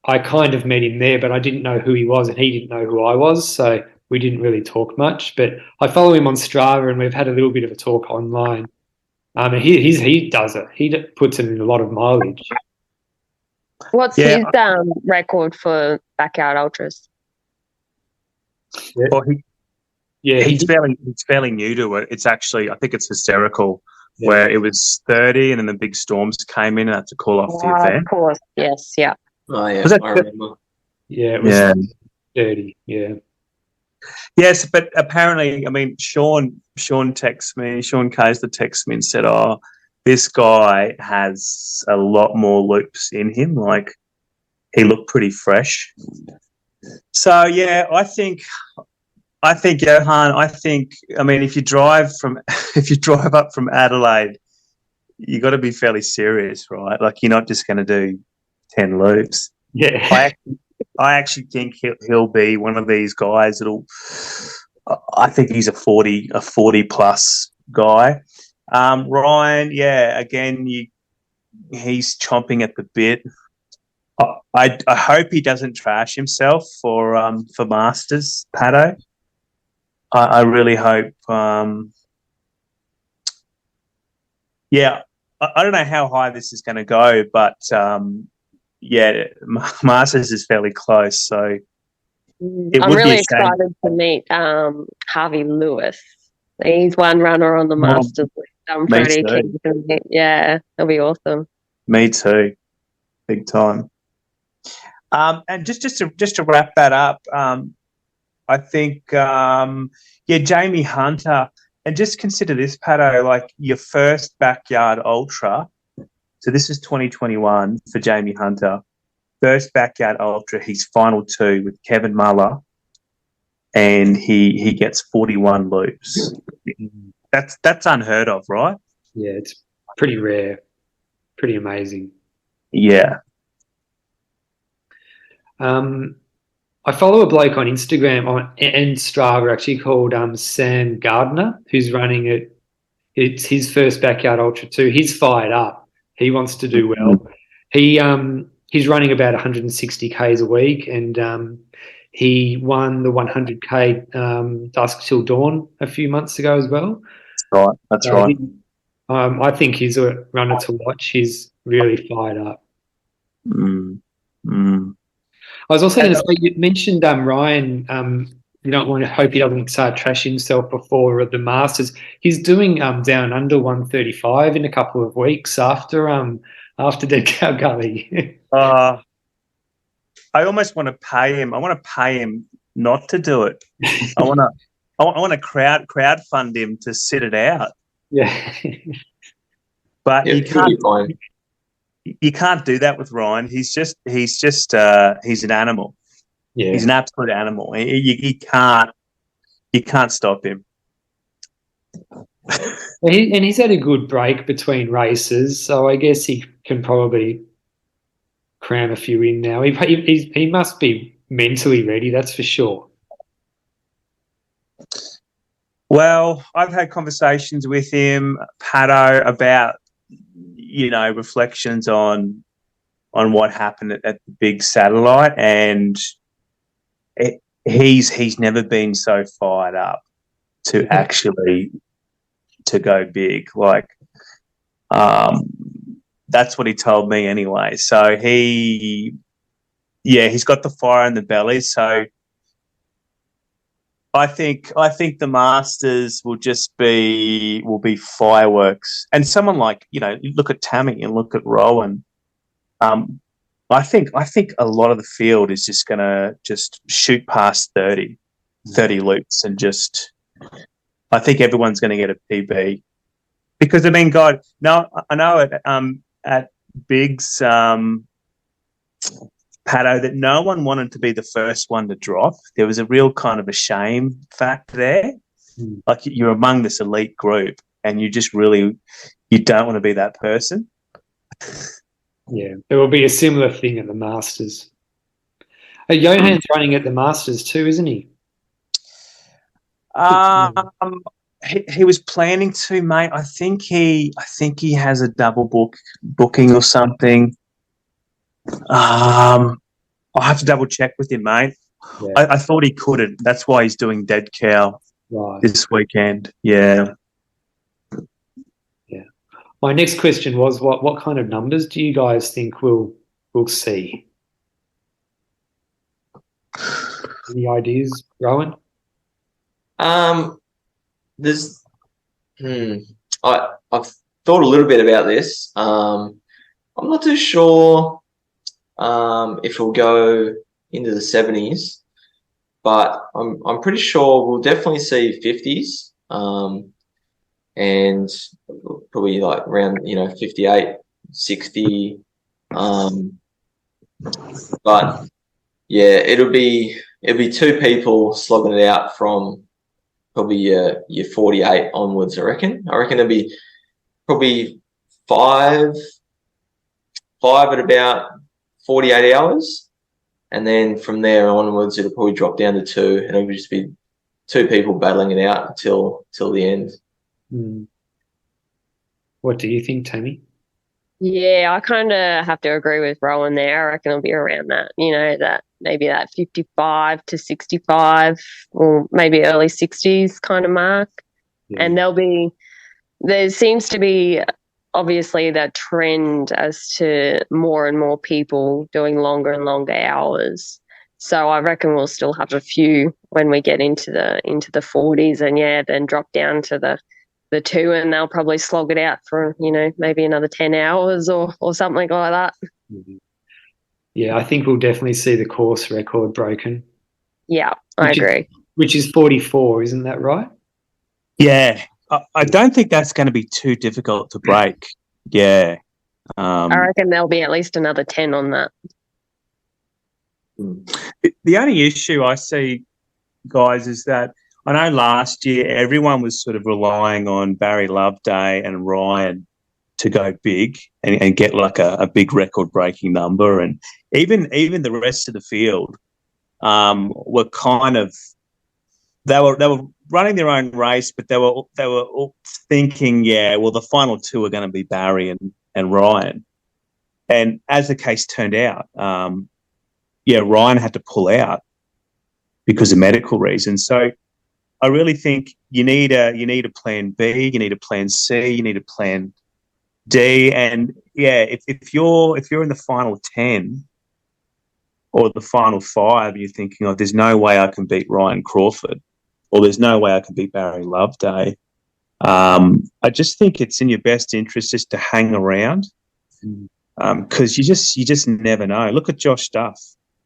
I kind of met him there, but I didn't know who he was and he didn't know who I was, so we didn't really talk much. But I follow him on Strava and we've had a little bit of a talk online. He does it. He puts in a lot of mileage. What's his record for backyard ultras? Yeah. Well, he's fairly new to it. It's actually, I think it's Hysterical, where it was 30 and then the big storms came in and had to call off the event. Of course, yes, yeah. Oh, yeah, I remember. Yeah, it was 30, yeah. Yes, but apparently, I mean, Sean texted me, Sean Kaiser texted me and said, this guy has a lot more loops in him. Like, he looked pretty fresh. So, yeah, I think Johan, I mean, if you drive up from Adelaide, you got to be fairly serious, right? Like, you're not just going to do 10 loops. Yeah. I actually think he'll be one of these guys I think he's a 40 plus guy. Ryan, again, he's chomping at the bit. I hope he doesn't trash himself for Masters, Pato. I really hope. I don't know how high this is going to go, but Masters is fairly close. So I'm really excited to meet Harvey Lewis. He's one runner on the Masters list. I'm pretty keen to meet. Yeah, that'll be awesome. Me too, big time. And just to wrap that up, I think Jamie Hunter, and just consider this, Pato, like your first backyard ultra. So this is 2021 for Jamie Hunter. First backyard ultra, he's final 2 with Kevin Muller, and he gets 41 loops. That's unheard of, right? Yeah, it's pretty rare, pretty amazing. Yeah. I follow a bloke on Instagram and Strava actually called Sam Gardner, who's running it. It's his first backyard ultra too. He's fired up. He wants to do well. He's running about 160 Ks a week, and he won the 100K Dusk Till Dawn a few months ago as well. That's right. I think he's a runner to watch. He's really fired up. I was also going to say, you mentioned Ryan. You don't want to hope he doesn't start trashing himself before the Masters. He's doing down under 135 in a couple of weeks after Dead Cow Gully. I almost want to pay him. I want to pay him not to do it. I want to crowdfund him to sit it out. Yeah, but you can't. You can't do that with Ryan. He's an animal. Yeah, he's an absolute animal. You can't stop him. And he's had a good break between races, so I guess he can probably cram a few in now. He must be mentally ready, that's for sure. Well, I've had conversations with him, Pato, about, reflections on what happened at the big satellite, and he's never been so fired up to actually to go big. Like, that's what he told me anyway. So he's got the fire in the belly. So I think the Masters will be fireworks. And someone like, look at Tammy and look at Rowan. I think a lot of the field is just going to just shoot past 30 loops, and I think everyone's going to get a PB, because I mean, God, no, I know at Biggs, Pato, that no one wanted to be the first one to drop. There was a real kind of a shame factor there. Like, you're among this elite group, and you don't want to be that person. Yeah, there will be a similar thing at the Masters. Johan's running at the Masters too, isn't he? He was planning to, mate. I think he has a double booking or something. I'll have to double check with him, mate. Yeah. I thought he couldn't. That's why he's doing Dead Cow this weekend. Yeah. My next question was, what kind of numbers do you guys think we'll see? Any ideas, Rowan? I've thought a little bit about this. I'm not too sure if we'll go into the 70s, but I'm pretty sure we'll definitely see 50s. And probably like around 58, 60. But yeah, it'll be two people slogging it out from probably your 48 onwards. I reckon it'll be probably five at about 48 hours, and then from there onwards it'll probably drop down to 2, and it'll just be two people battling it out till the end. What do you think, Tammy? Yeah, I kind of have to agree with Rowan there. I reckon it'll be around that, that maybe that 55 to 65 or maybe early 60s kind of mark. Yeah. And there seems to be obviously that trend as to more and more people doing longer and longer hours. So I reckon we'll still have a few when we get into the 40s, and then drop down to the 2, and they'll probably slog it out for, maybe another 10 hours or something like that. Yeah, I think we'll definitely see the course record broken. Yeah, I agree. Which is 44, isn't that right? Yeah, I don't think that's going to be too difficult to break. Yeah. I reckon there'll be at least another 10 on that. The only issue I see, guys, is that I know last year everyone was sort of relying on Barry Loveday and Ryan to go big and get like a big record-breaking number, and even the rest of the field were kind of they were running their own race, but they were all thinking, the final 2 are going to be Barry and Ryan, and as the case turned out, Ryan had to pull out because of medical reasons. So I really think you need a plan B, you need a plan C, you need a plan D, and if you're in the final 10 or the final 5, you're thinking, there's no way I can beat Ryan Crawford, or there's no way I can beat Barry Loveday. I just think it's in your best interest just to hang around, because you just never know. Look at Josh Duff.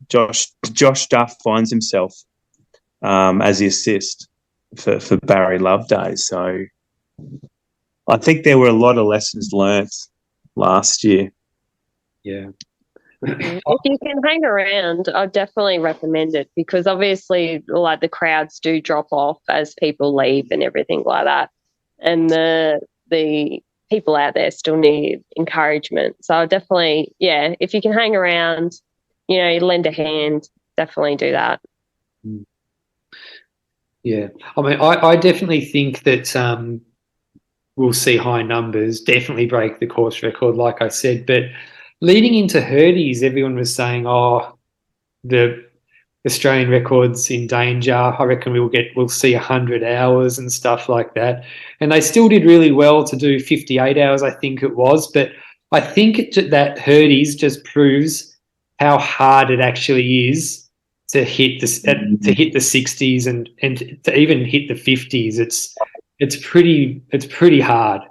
Josh Duff finds himself as the assist for Barry Loveday. So I think there were a lot of lessons learnt last year. Yeah. If you can hang around, I'd definitely recommend it, because obviously like the crowds do drop off as people leave and everything like that. And the people out there still need encouragement. So definitely, yeah, if you can hang around, lend a hand, definitely do that. Yeah. I mean, I definitely think that we'll see high numbers, definitely break the course record, like I said. But leading into Hurdies, everyone was saying, oh, the Australian record's in danger. I reckon we'll see 100 hours and stuff like that. And they still did really well to do 58 hours, I think it was. But I think that Hurdies just proves how hard it actually is to hit the 60s and to even hit the 50s. It's pretty hard.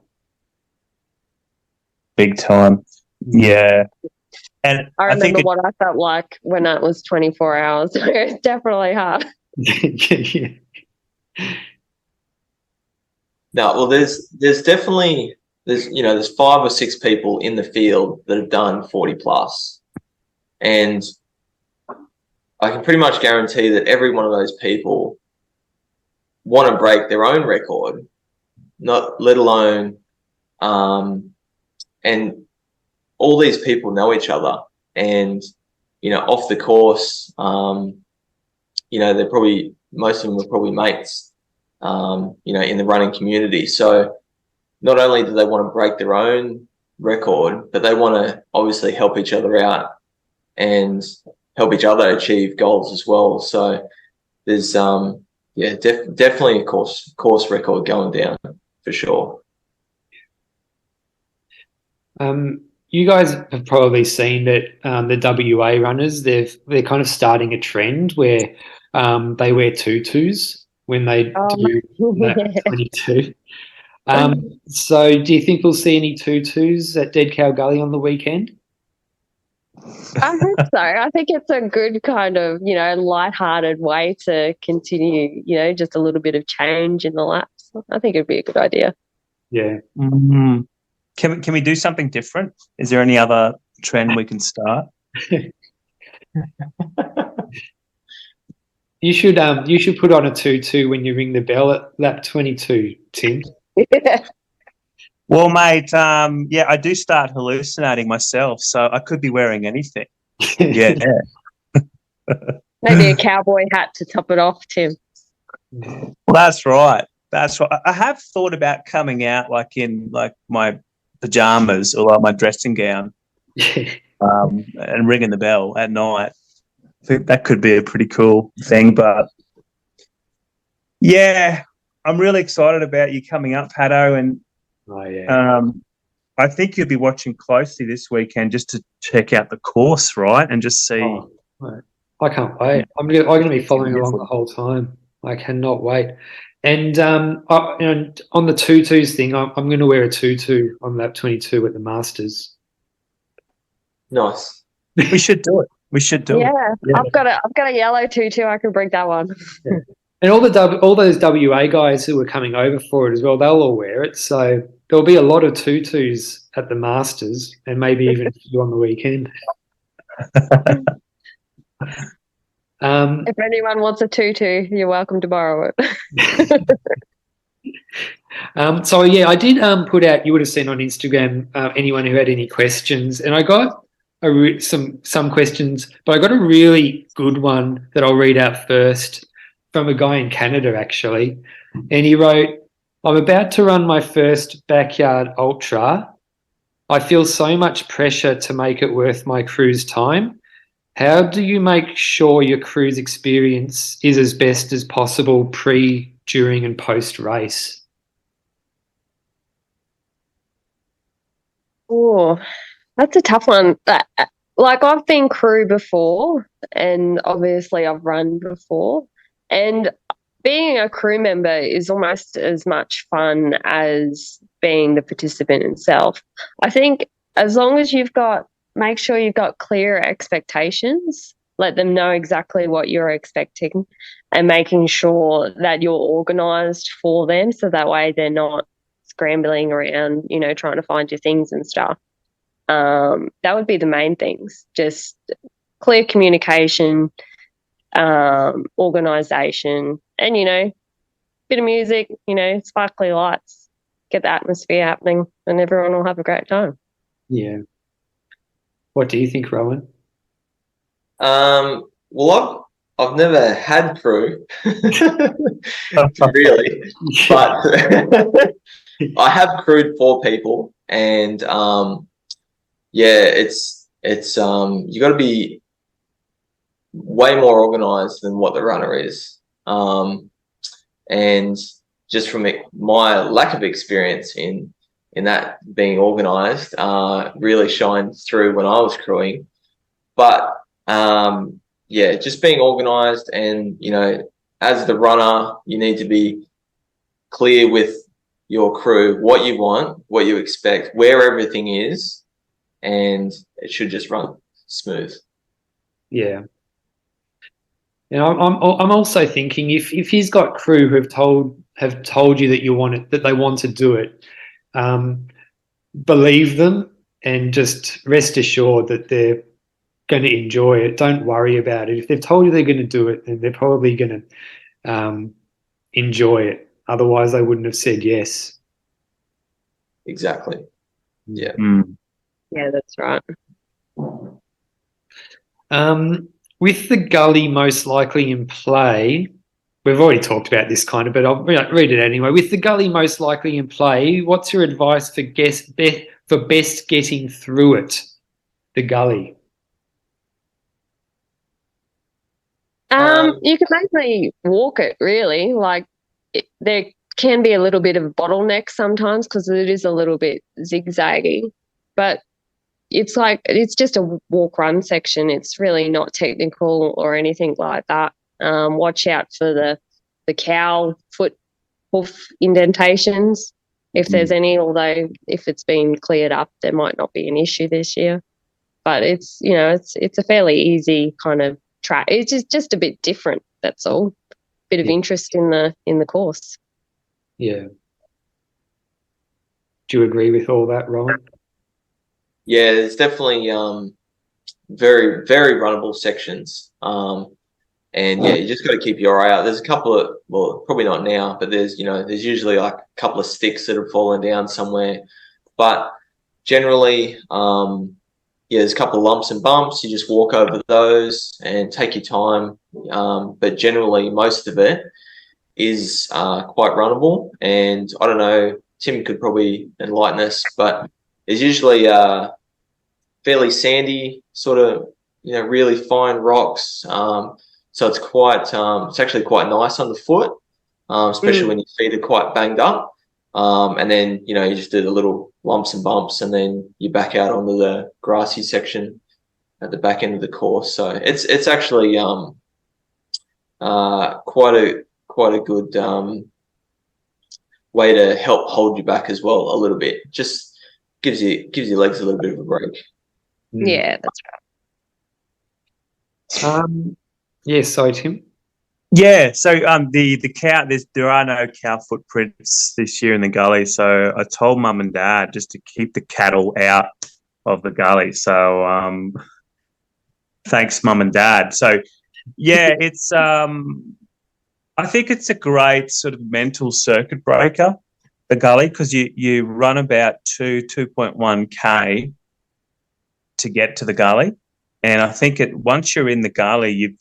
Big time. Yeah. And I remember what I felt like when it was 24 hours. It's definitely hard. Yeah. No, well, there's definitely there's 5 or 6 people in the field that have done 40 plus, and I can pretty much guarantee that every one of those people want to break their own record, not let alone, and all these people know each other, and off the course, they're probably, most of them are probably mates, in the running community. So not only do they want to break their own record, but they want to obviously help each other out and help each other achieve goals as well. So there's definitely a course record going down for sure. You guys have probably seen that the WA runners, they're kind of starting a trend where they wear tutus when they do that 22. So do you think we'll see any tutus at Dead Cow Gully on the weekend? I hope so. I think it's a good kind of, lighthearted way to continue, just a little bit of change in the laps. I think it'd be a good idea. Yeah. Mm-hmm. Can we do something different? Is there any other trend we can start? You should put on a tutu when you ring the bell at lap 22, Tim. Well, mate, I do start hallucinating myself, so I could be wearing anything. Yeah. Maybe a cowboy hat to top it off, Tim. Well, that's right. That's right. I have thought about coming out in my pajamas or my dressing gown, and ringing the bell at night. I think that could be a pretty cool thing. But yeah, I'm really excited about you coming up, Pato, and I think you'll be watching closely this weekend just to check out the course, right? And just see. Oh, right. I can't wait. I'm going to be following along the whole time. I cannot wait. And on the tutus thing, I'm going to wear a tutu on lap 22 at the Masters. Nice. We should do it. Yeah, I've got a yellow tutu. I can bring that one. Yeah. And all those WA guys who are coming over for it as well, they'll all wear it. So there'll be a lot of tutus at the Masters, and maybe even a few on the weekend. If anyone wants a tutu, you're welcome to borrow it. I did put out, you would have seen on Instagram, anyone who had any questions, and I got some questions, but I got a really good one that I'll read out first from a guy in Canada, actually. And he wrote, I'm about to run my first backyard ultra. I feel so much pressure to make it worth my cruise time. How do you make sure your cruise experience is as best as possible pre, during, and post race? Oh, that's a tough one. I've been crew before, and obviously I've run before, and being a crew member is almost as much fun as being the participant itself. I think as long as make sure you've got clear expectations, let them know exactly what you're expecting, and making sure that you're organised for them so that way they're not scrambling around, trying to find your things and stuff. That would be the main things. Just clear communication, organisation, and, bit of music, sparkly lights, get the atmosphere happening, and everyone will have a great time. Yeah. What do you think, Rowan? Well, I've never had crew, really, but I have crewed 4 people, and yeah, it's you got to be way more organised than what the runner is, and just from my lack of experience in that being organised, really shined through when I was crewing, but. Yeah, just being organised, and as the runner, you need to be clear with your crew what you want, what you expect, where everything is, and it should just run smooth. Yeah. And I'm also thinking if he's got crew who have told you that you want it, that they want to do it, believe them and just rest assured that they're going to enjoy it. Don't worry about it. If they've told you they're going to do it, then they're probably going to enjoy it. Otherwise, they wouldn't have said yes. Exactly. Yeah. Yeah, that's right. With the gully most likely in play, we've already talked about this kind of, but I'll read it anyway. With the gully most likely in play, what's your advice for best getting through it, the gully? You can basically walk it, really. Like, there can be a little bit of bottleneck sometimes because it is a little bit zigzaggy, but it's just a walk-run section. It's really not technical or anything like that. Watch out for the cow hoof indentations if there's any, although if it's been cleared up, there might not be an issue this year. But it's a fairly easy kind of track. It's just a bit different, that's all. Bit of interest in the course. Yeah. Do you agree with all that, Rowan? Yeah, there's definitely very, very runnable sections. And yeah, you just got to keep your eye out. There's a couple of, well, probably not now, but there's usually like a couple of sticks that have fallen down somewhere. But generally, there's a couple of lumps and bumps. You just walk over those and take your time. But generally, most of it is quite runnable. And I don't know, Tim could probably enlighten us, but there's usually fairly sandy, sort of, really fine rocks. So it's it's actually quite nice on the foot, especially when your feet are quite banged up. And then, you just do the little lumps and bumps, and then you back out onto the grassy section at the back end of the course. So it's actually quite a good way to help hold you back as well a little bit. Just gives your legs a little bit of a break. Yeah, that's right. So Tim. Yeah, so the cow, there are no cow footprints this year in the gully. So I told Mum and Dad just to keep the cattle out of the gully. So thanks, Mum and Dad. So yeah, it's I think it's a great sort of mental circuit breaker, the gully, because you run about 2.1K to get to the gully. And I think once you're in the gully,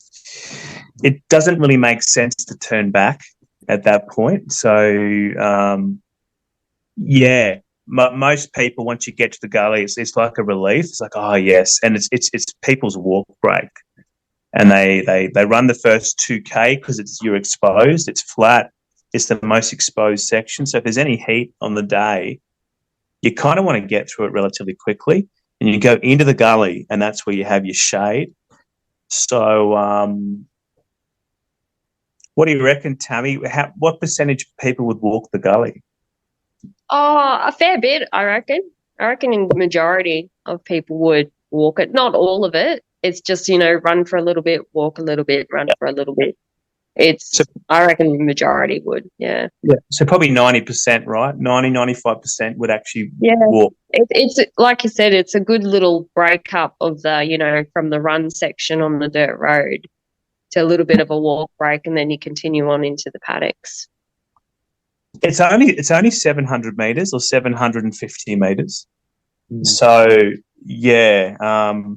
it doesn't really make sense to turn back at that point. So, most people, once you get to the gully, it's like a relief. It's like, oh yes, and it's people's walk break, and they run the first 2K because you're exposed. It's flat. It's the most exposed section. So if there's any heat on the day, you kind of want to get through it relatively quickly. And you go into the gully, and that's where you have your shade. So, what do you reckon, Tammy? What percentage of people would walk the gully? Oh, a fair bit, I reckon. I reckon the majority of people would walk it. Not all of it. It's just, run for a little bit, walk a little bit, run for a little bit. I reckon the majority would, yeah. Yeah. So probably 90%, right? 95% would actually walk. It's like you said, it's a good little break up of the, from the run section on the dirt road to a little bit of a walk break, and then you continue on into the paddocks. It's only 700 meters or 750 meters. Mm. So yeah, how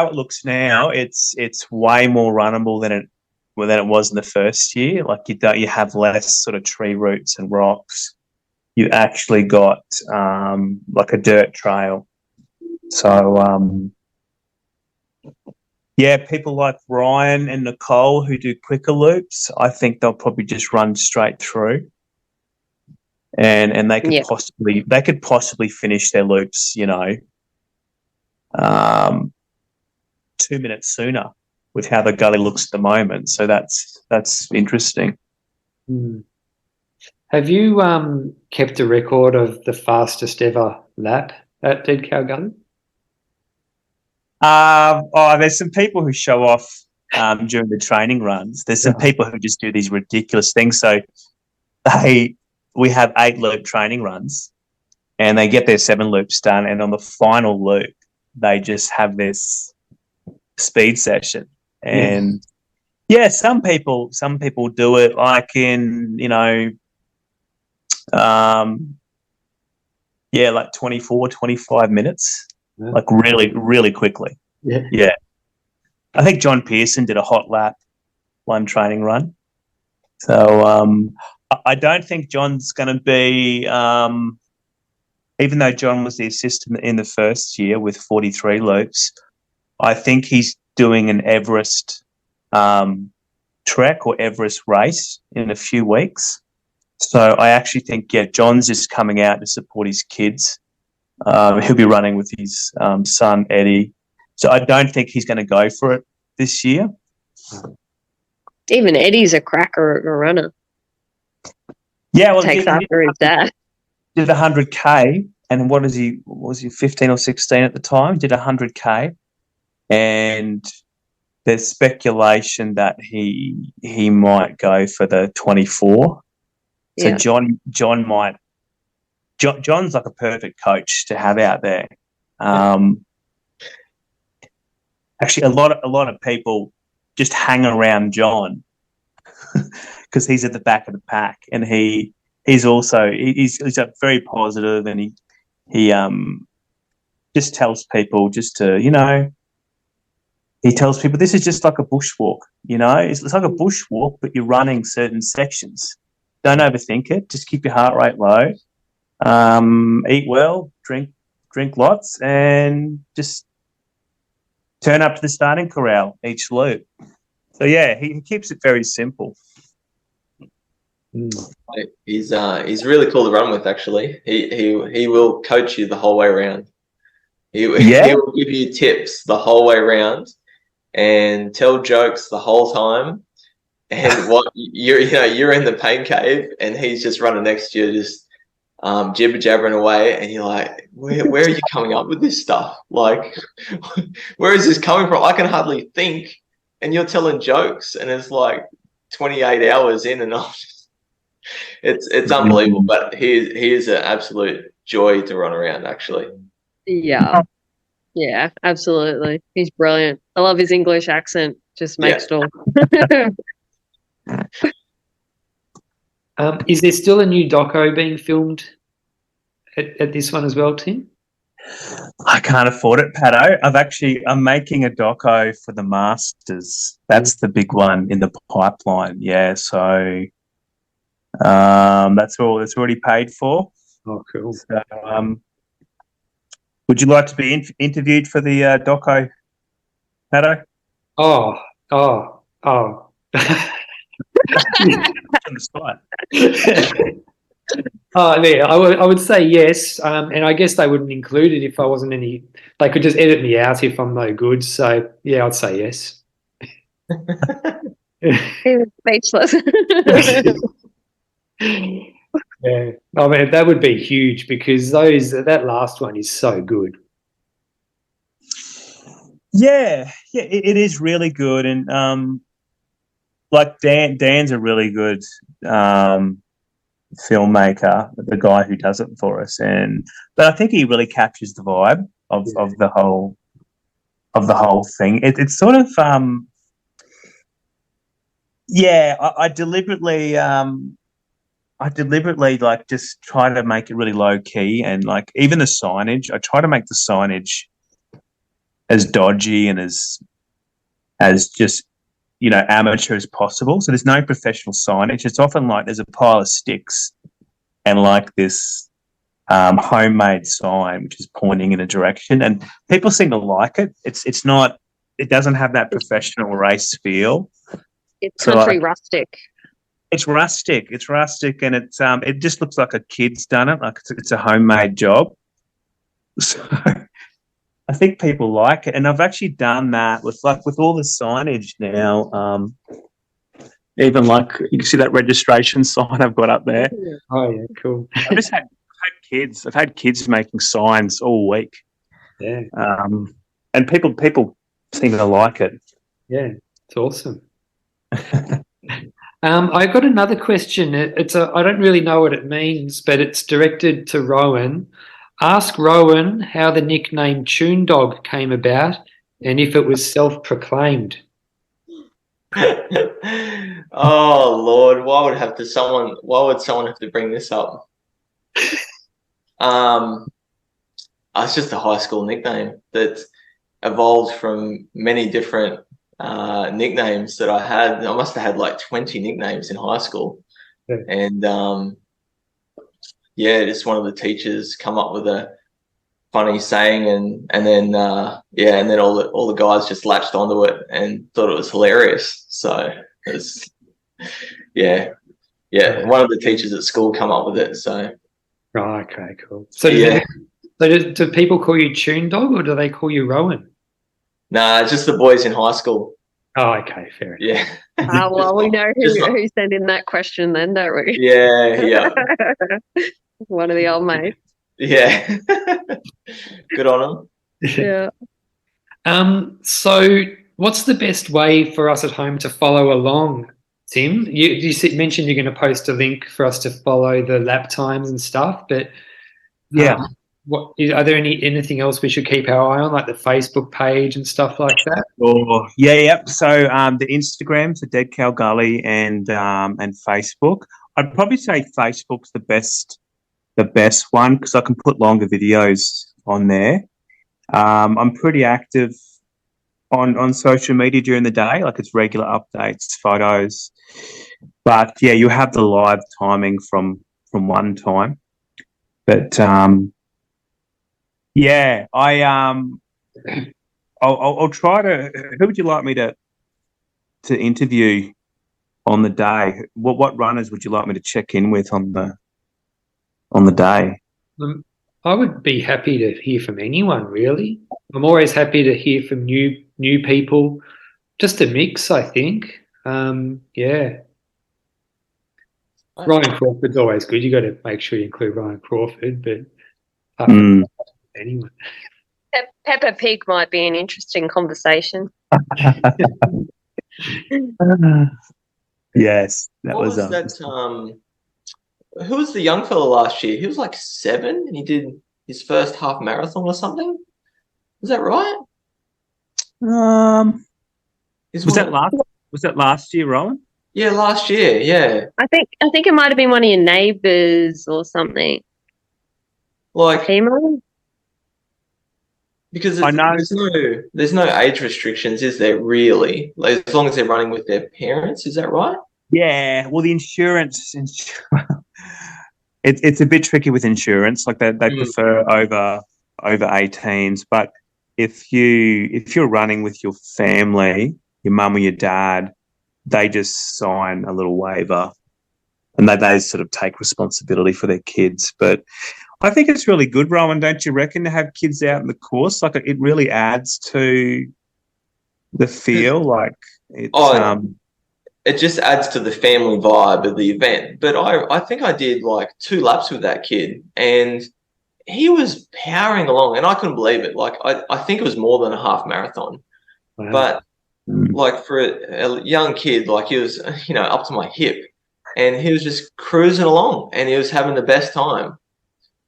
it looks now, it's way more runnable than it was in the first year. Like you have less sort of tree roots and rocks. You actually got like a dirt trail. So people like Ryan and Nicole who do quicker loops, I think they'll probably just run straight through, and they could possibly finish their loops, 2 minutes sooner with how the gully looks at the moment. So that's interesting. Mm. Have you kept a record of the fastest ever lap at Dead Cow Gully? There's some people who show off during the training runs. There's some people who just do these ridiculous things. So we have 8 loop training runs, and they get their 7 loops done, and on the final loop, they just have this speed session. And some people do it like in like 24, 25 minutes. Like really, really quickly. Yeah. I think John Pearson did a hot lap one training run. So I don't think John's going to be, even though John was the assistant in the first year with 43 loops, I think he's doing an Everest trek or Everest race in a few weeks. So I actually think, John's just coming out to support his kids. He'll be running with his son, Eddie. So I don't think he's going to go for it this year. Even Eddie's a cracker at a runner. Yeah, well, takes after his dad. Did 100K, and was he 15 or 16 at the time? Did 100K, and there's speculation that he might go for the 24. So John might. John's like a perfect coach to have out there. Actually, a lot of people just hang around John because he's at the back of the pack, and he's very positive, and he just tells people he tells people this is just like a bushwalk. It's like a bushwalk, but you're running certain sections. Don't overthink it. Just keep your heart rate low. Eat well, drink lots, and just turn up to the starting corral each loop. So he keeps it very simple. He's really cool to run with. Actually, he will coach you the whole way around. He will give you tips the whole way around, and tell jokes the whole time. And what you're in the pain cave, and he's just running next to you, just jibber jabbering away, and you're like, where are you coming up with this stuff? Like, where is this coming from? I can hardly think, and you're telling jokes, and it's like 28 hours in, and it's unbelievable. But he is an absolute joy to run around, actually. Yeah, absolutely. He's brilliant. I love his English accent. Just makes it all. Is there still a new doco being filmed at this one as well, Tim? I can't afford it, Pato. I'm making a doco for the Masters. That's the big one in the pipeline. Yeah, so that's all. It's already paid for. Oh, cool. So, would you like to be interviewed for the doco, Pato? Oh. On the spot. I would say yes, and I guess they wouldn't include it if I wasn't any. They could just edit me out if I'm no good. So I'd say yes. He was speechless. Yeah, I mean that would be huge because that last one is so good. Yeah, it is really good, and like Dan's a really good filmmaker, the guy who does it for us, but I think he really captures the vibe of the whole thing. It's sort of Yeah, I deliberately like just try to make it really low key, and like even the signage, I try to make the signage as dodgy and as just amateur as possible. So there's no professional signage. It's often like there's a pile of sticks and like this homemade sign which is pointing in a direction, and people seem to like it. It's not. It doesn't have that professional race feel. It's country like, rustic. It's rustic. It's rustic, and it just looks like a kid's done it. Like it's a homemade job. So I think people like it, and I've actually done that with all the signage now. Even like you can see that registration sign I've got up there. Oh yeah, cool. I've just had kids. I've had kids making signs all week. Yeah. And people seem to like it. Yeah, it's awesome. I got another question. I don't really know what it means, but it's directed to Rowan. Ask Rowan how the nickname Tune Dog came about and if it was self-proclaimed. Oh Lord, why would someone have to bring this up? It's just a high school nickname that evolved from many different nicknames that I had. I must have had like 20 nicknames in high school. Yeah. And just one of the teachers come up with a funny saying, and then all the guys just latched onto it and thought it was hilarious. So it's one of the teachers at school come up with it. So okay, cool. So do people call you Tune Dog or do they call you Rowan? Nah, just the boys in high school. Oh, okay, fair enough. Yeah. Well, we know who sent in that question then, don't we? Yeah. One of the old mates. Yeah. Good on them. Yeah. So what's the best way for us at home to follow along, Tim? You mentioned you're going to post a link for us to follow the lap times and stuff, but are there anything else we should keep our eye on, like the Facebook page and stuff like that? So the Instagrams, the Dead Cow Gully, and Facebook. I'd probably say Facebook's the best one because I can put longer videos on there. I'm pretty active on social media during the day, like it's regular updates, photos. But yeah, you have the live timing from one time. But I'll try to. Who would you like me to interview on the day? What runners would you like me to check in with on the day? I would be happy to hear from anyone, really. I'm always happy to hear from new people. Just a mix, I think. Ryan Crawford's always good. You got to make sure you include Ryan Crawford, but anyone. Peppa Pig might be an interesting conversation. Yes, that was who was the young fella last year? He was like 7 and he did his first half marathon or something. Is that right? Was that last year, Rowan? Yeah, last year. Yeah. I think it might have been one of your neighbours or something. Like female. Because there's no age restrictions, is there really? Like, as long as they're running with their parents, is that right? Yeah. Well, the insurance it's a bit tricky with insurance. Like they prefer over 18s, but if you're running with your family, your mum or your dad, they just sign a little waiver, and they sort of take responsibility for their kids. But I think it's really good, Rowan, don't you reckon, to have kids out in the course? Like it really adds to the feel. Like it just adds to the family vibe of the event. But I think I did like 2 laps with that kid and he was powering along and I couldn't believe it. Like I think it was more than a half marathon. Wow. But like for a young kid, like he was, up to my hip and he was just cruising along and he was having the best time.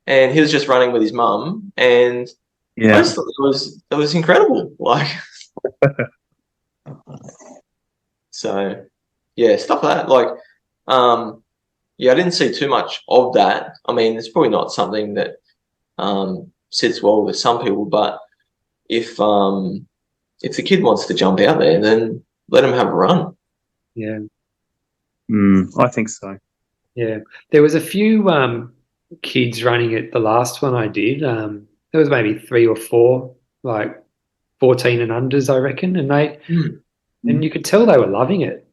And he was just running with his mum and I just thought it was incredible. Like so yeah, stuff like that. Like, yeah, I didn't see too much of that. I mean, it's probably not something that sits well with some people, but if the kid wants to jump out there, then let him have a run. Yeah. I think so. Yeah. There was a few kids running it the last one I did. There was maybe 3 or 4, like 14 and unders, I reckon, and and you could tell they were loving it.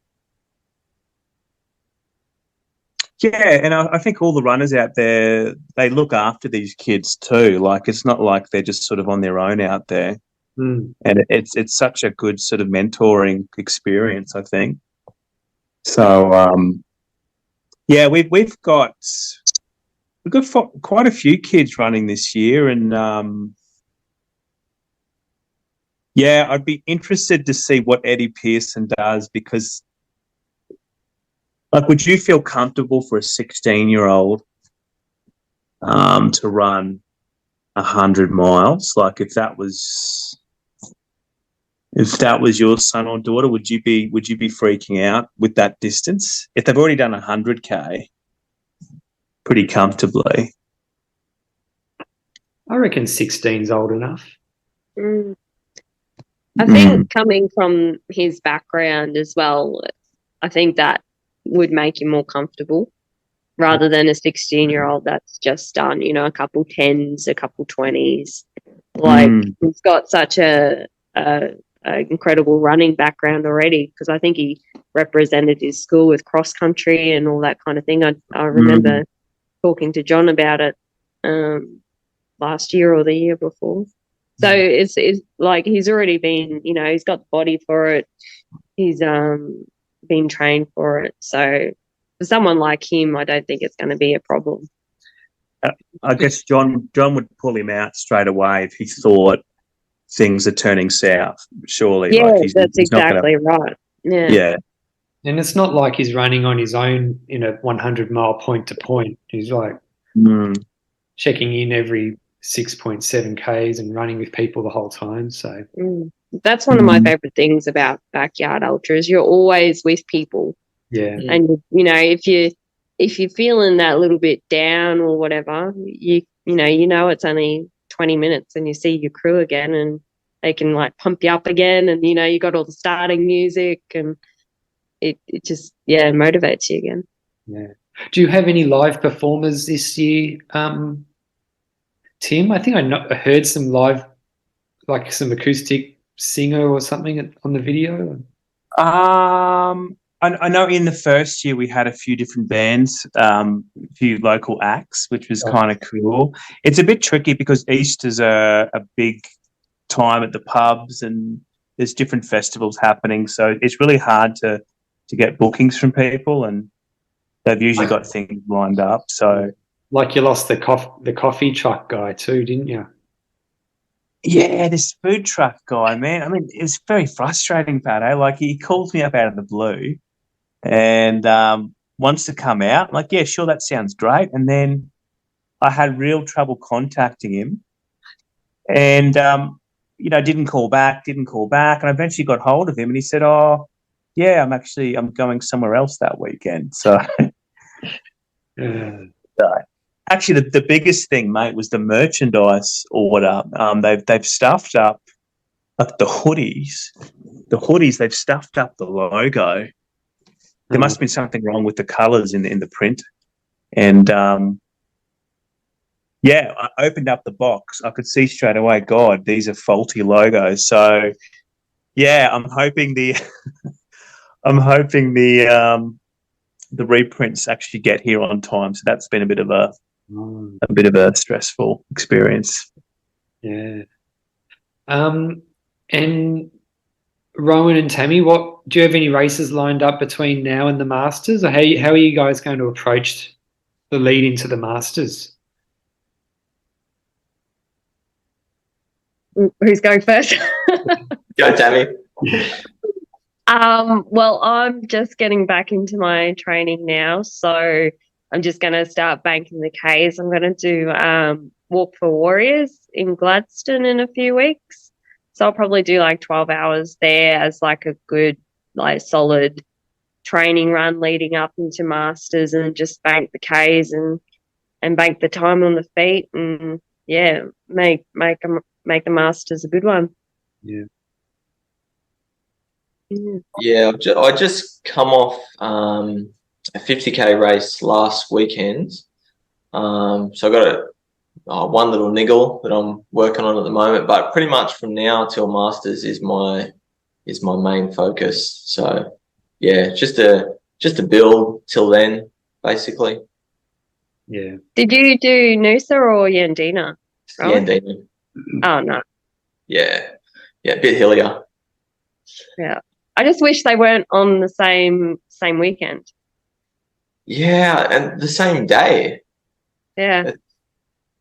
Yeah, and I think all the runners out there, they look after these kids too. Like, it's not like they're just sort of on their own out there. And it's such a good sort of mentoring experience, I think. So yeah, we've got quite a few kids running this year, and yeah, I'd be interested to see what Eddie Pearson does, because, like, would you feel comfortable for a 16-year-old to run 100 miles? Like, if that was your son or daughter, would you be freaking out with that distance if they've already done 100K pretty comfortably? I reckon 16's old enough. I think coming from his background as well, I think that would make him more comfortable rather than a 16-year-old that's just done, a couple 10s, a couple 20s. Like, he's got such a incredible running background already, because I think he represented his school with cross country and all that kind of thing. I remember talking to John about it last year or the year before. So it's like he's already been, he's got the body for it. He's been trained for it. So for someone like him, I don't think it's going to be a problem. I guess John would pull him out straight away if he thought things are turning south, surely. Yeah, like that's exactly right. Yeah. And it's not like he's running on his own in a 100-mile point-to-point. He's like checking in every 6.7 Ks and running with people the whole time. So that's one of my favorite things about backyard ultras. You're always with people. Yeah. And if you're feeling that little bit down or whatever, you know it's only 20 minutes and you see your crew again, and they can like pump you up again, and you got all the starting music, and it just motivates you again. Yeah. Do you have any live performers this year, Tim? I think I heard some live, like some acoustic singer or something on the video. I know in the first year we had a few different bands, a few local acts, which was kind of cool. It's a bit tricky because Easter's a big time at the pubs, and there's different festivals happening, so it's really hard to get bookings from people, and they've usually got things lined up. So, like, you lost the coffee truck guy too, didn't you? Yeah, this food truck guy, man. I mean, it was very frustrating, Pat. Like, he calls me up out of the blue and wants to come out. I'm like, yeah, sure, that sounds great. And then I had real trouble contacting him, and didn't call back. And I eventually got hold of him, and he said, "Oh, yeah, I'm going somewhere else that weekend." So, actually, the biggest thing, mate, was the merchandise order. They've stuffed up like the hoodies. The hoodies, they've stuffed up the logo. There must have been something wrong with the colours in the print. And I opened up the box. I could see straight away, God, these are faulty logos. So, yeah, I'm hoping the the reprints actually get here on time. So that's been a bit of a stressful experience. Yeah. And Rowan and Tammy, do you have any races lined up between now and the Masters, or how are you guys going to approach the lead into the Masters? Who's going first? Go, Tammy. Well, I'm just getting back into my training now, so I'm just going to start banking the Ks. I'm going to do Walk for Warriors in Gladstone in a few weeks. So I'll probably do like 12 hours there as like a good, like solid training run leading up into Masters and just bank the Ks and bank the time on the feet and make the Masters a good one. Yeah. Yeah, I just come off a 50K race last weekend. So I got one little niggle that I'm working on at the moment, but pretty much from now till Masters is my main focus. So yeah, just a build till then, basically. Yeah. Did you do Noosa or Yandina? Rowan? Yandina. Oh no. Yeah, a bit hillier. Yeah. I just wish they weren't on the same weekend. Yeah, and the same day. Yeah.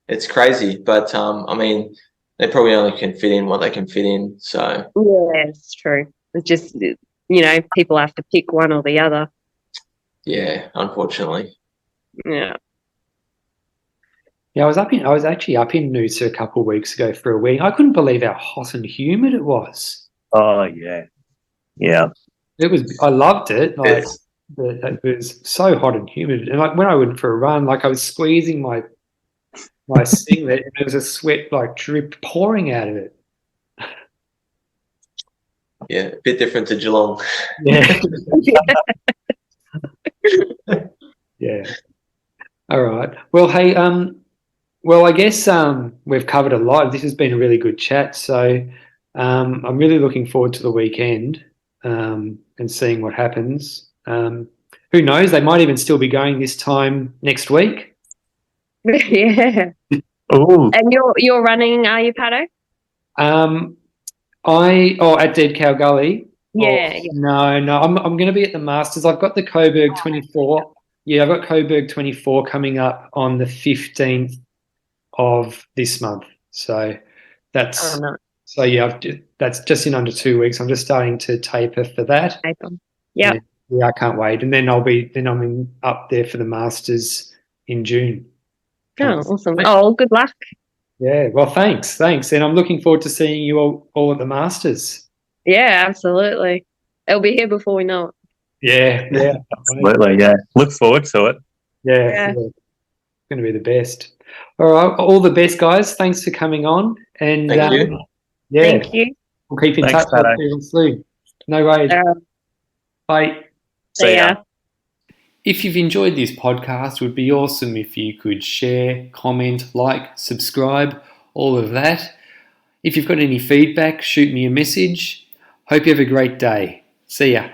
It's crazy, but I mean, they probably only can fit in what they can fit in. So yeah, it's true. It's just people have to pick one or the other. yeah, unfortunately. Yeah. Yeah, I was actually up in Noosa a couple of weeks ago for a week. I couldn't believe how hot and humid it was. Oh yeah, yeah. I loved it. Like It's, it was so hot and humid, and like when I went for a run, like I was squeezing my singlet, and there was a sweat like drip pouring out of it. yeah, a bit different to Geelong. Yeah. Yeah. All right. Well, hey, well, I guess we've covered a lot. This has been a really good chat. So I'm really looking forward to the weekend and seeing what happens. Who knows? They might even still be going this time next week. Yeah. Oh, And you're running, are you, Pato? At Dead Cow Gully. Yeah. No, I'm going to be at the Masters. I've got the Coburg 24. Yeah, I've got Coburg 24 coming up on the 15th of this month. So that's that's just in under 2 weeks. I'm just starting to taper for that. Yeah. Yeah, I can't wait. And then I'm up there for the Masters in June. Oh, awesome. Oh, good luck. Yeah, well, thanks. And I'm looking forward to seeing you all at the Masters. Yeah, absolutely. It'll be here before we know it. Yeah. absolutely. Yeah, look forward to it. Yeah. It's going to be the best. All right, all the best, guys. Thanks for coming on. And Thank you. Yeah, Thank you. we'll keep in touch. Soon. No worries. Bye. See ya. If you've enjoyed this podcast, it would be awesome if you could share, comment, like, subscribe, all of that. If you've got any feedback, shoot me a message. Hope you have a great day. See ya.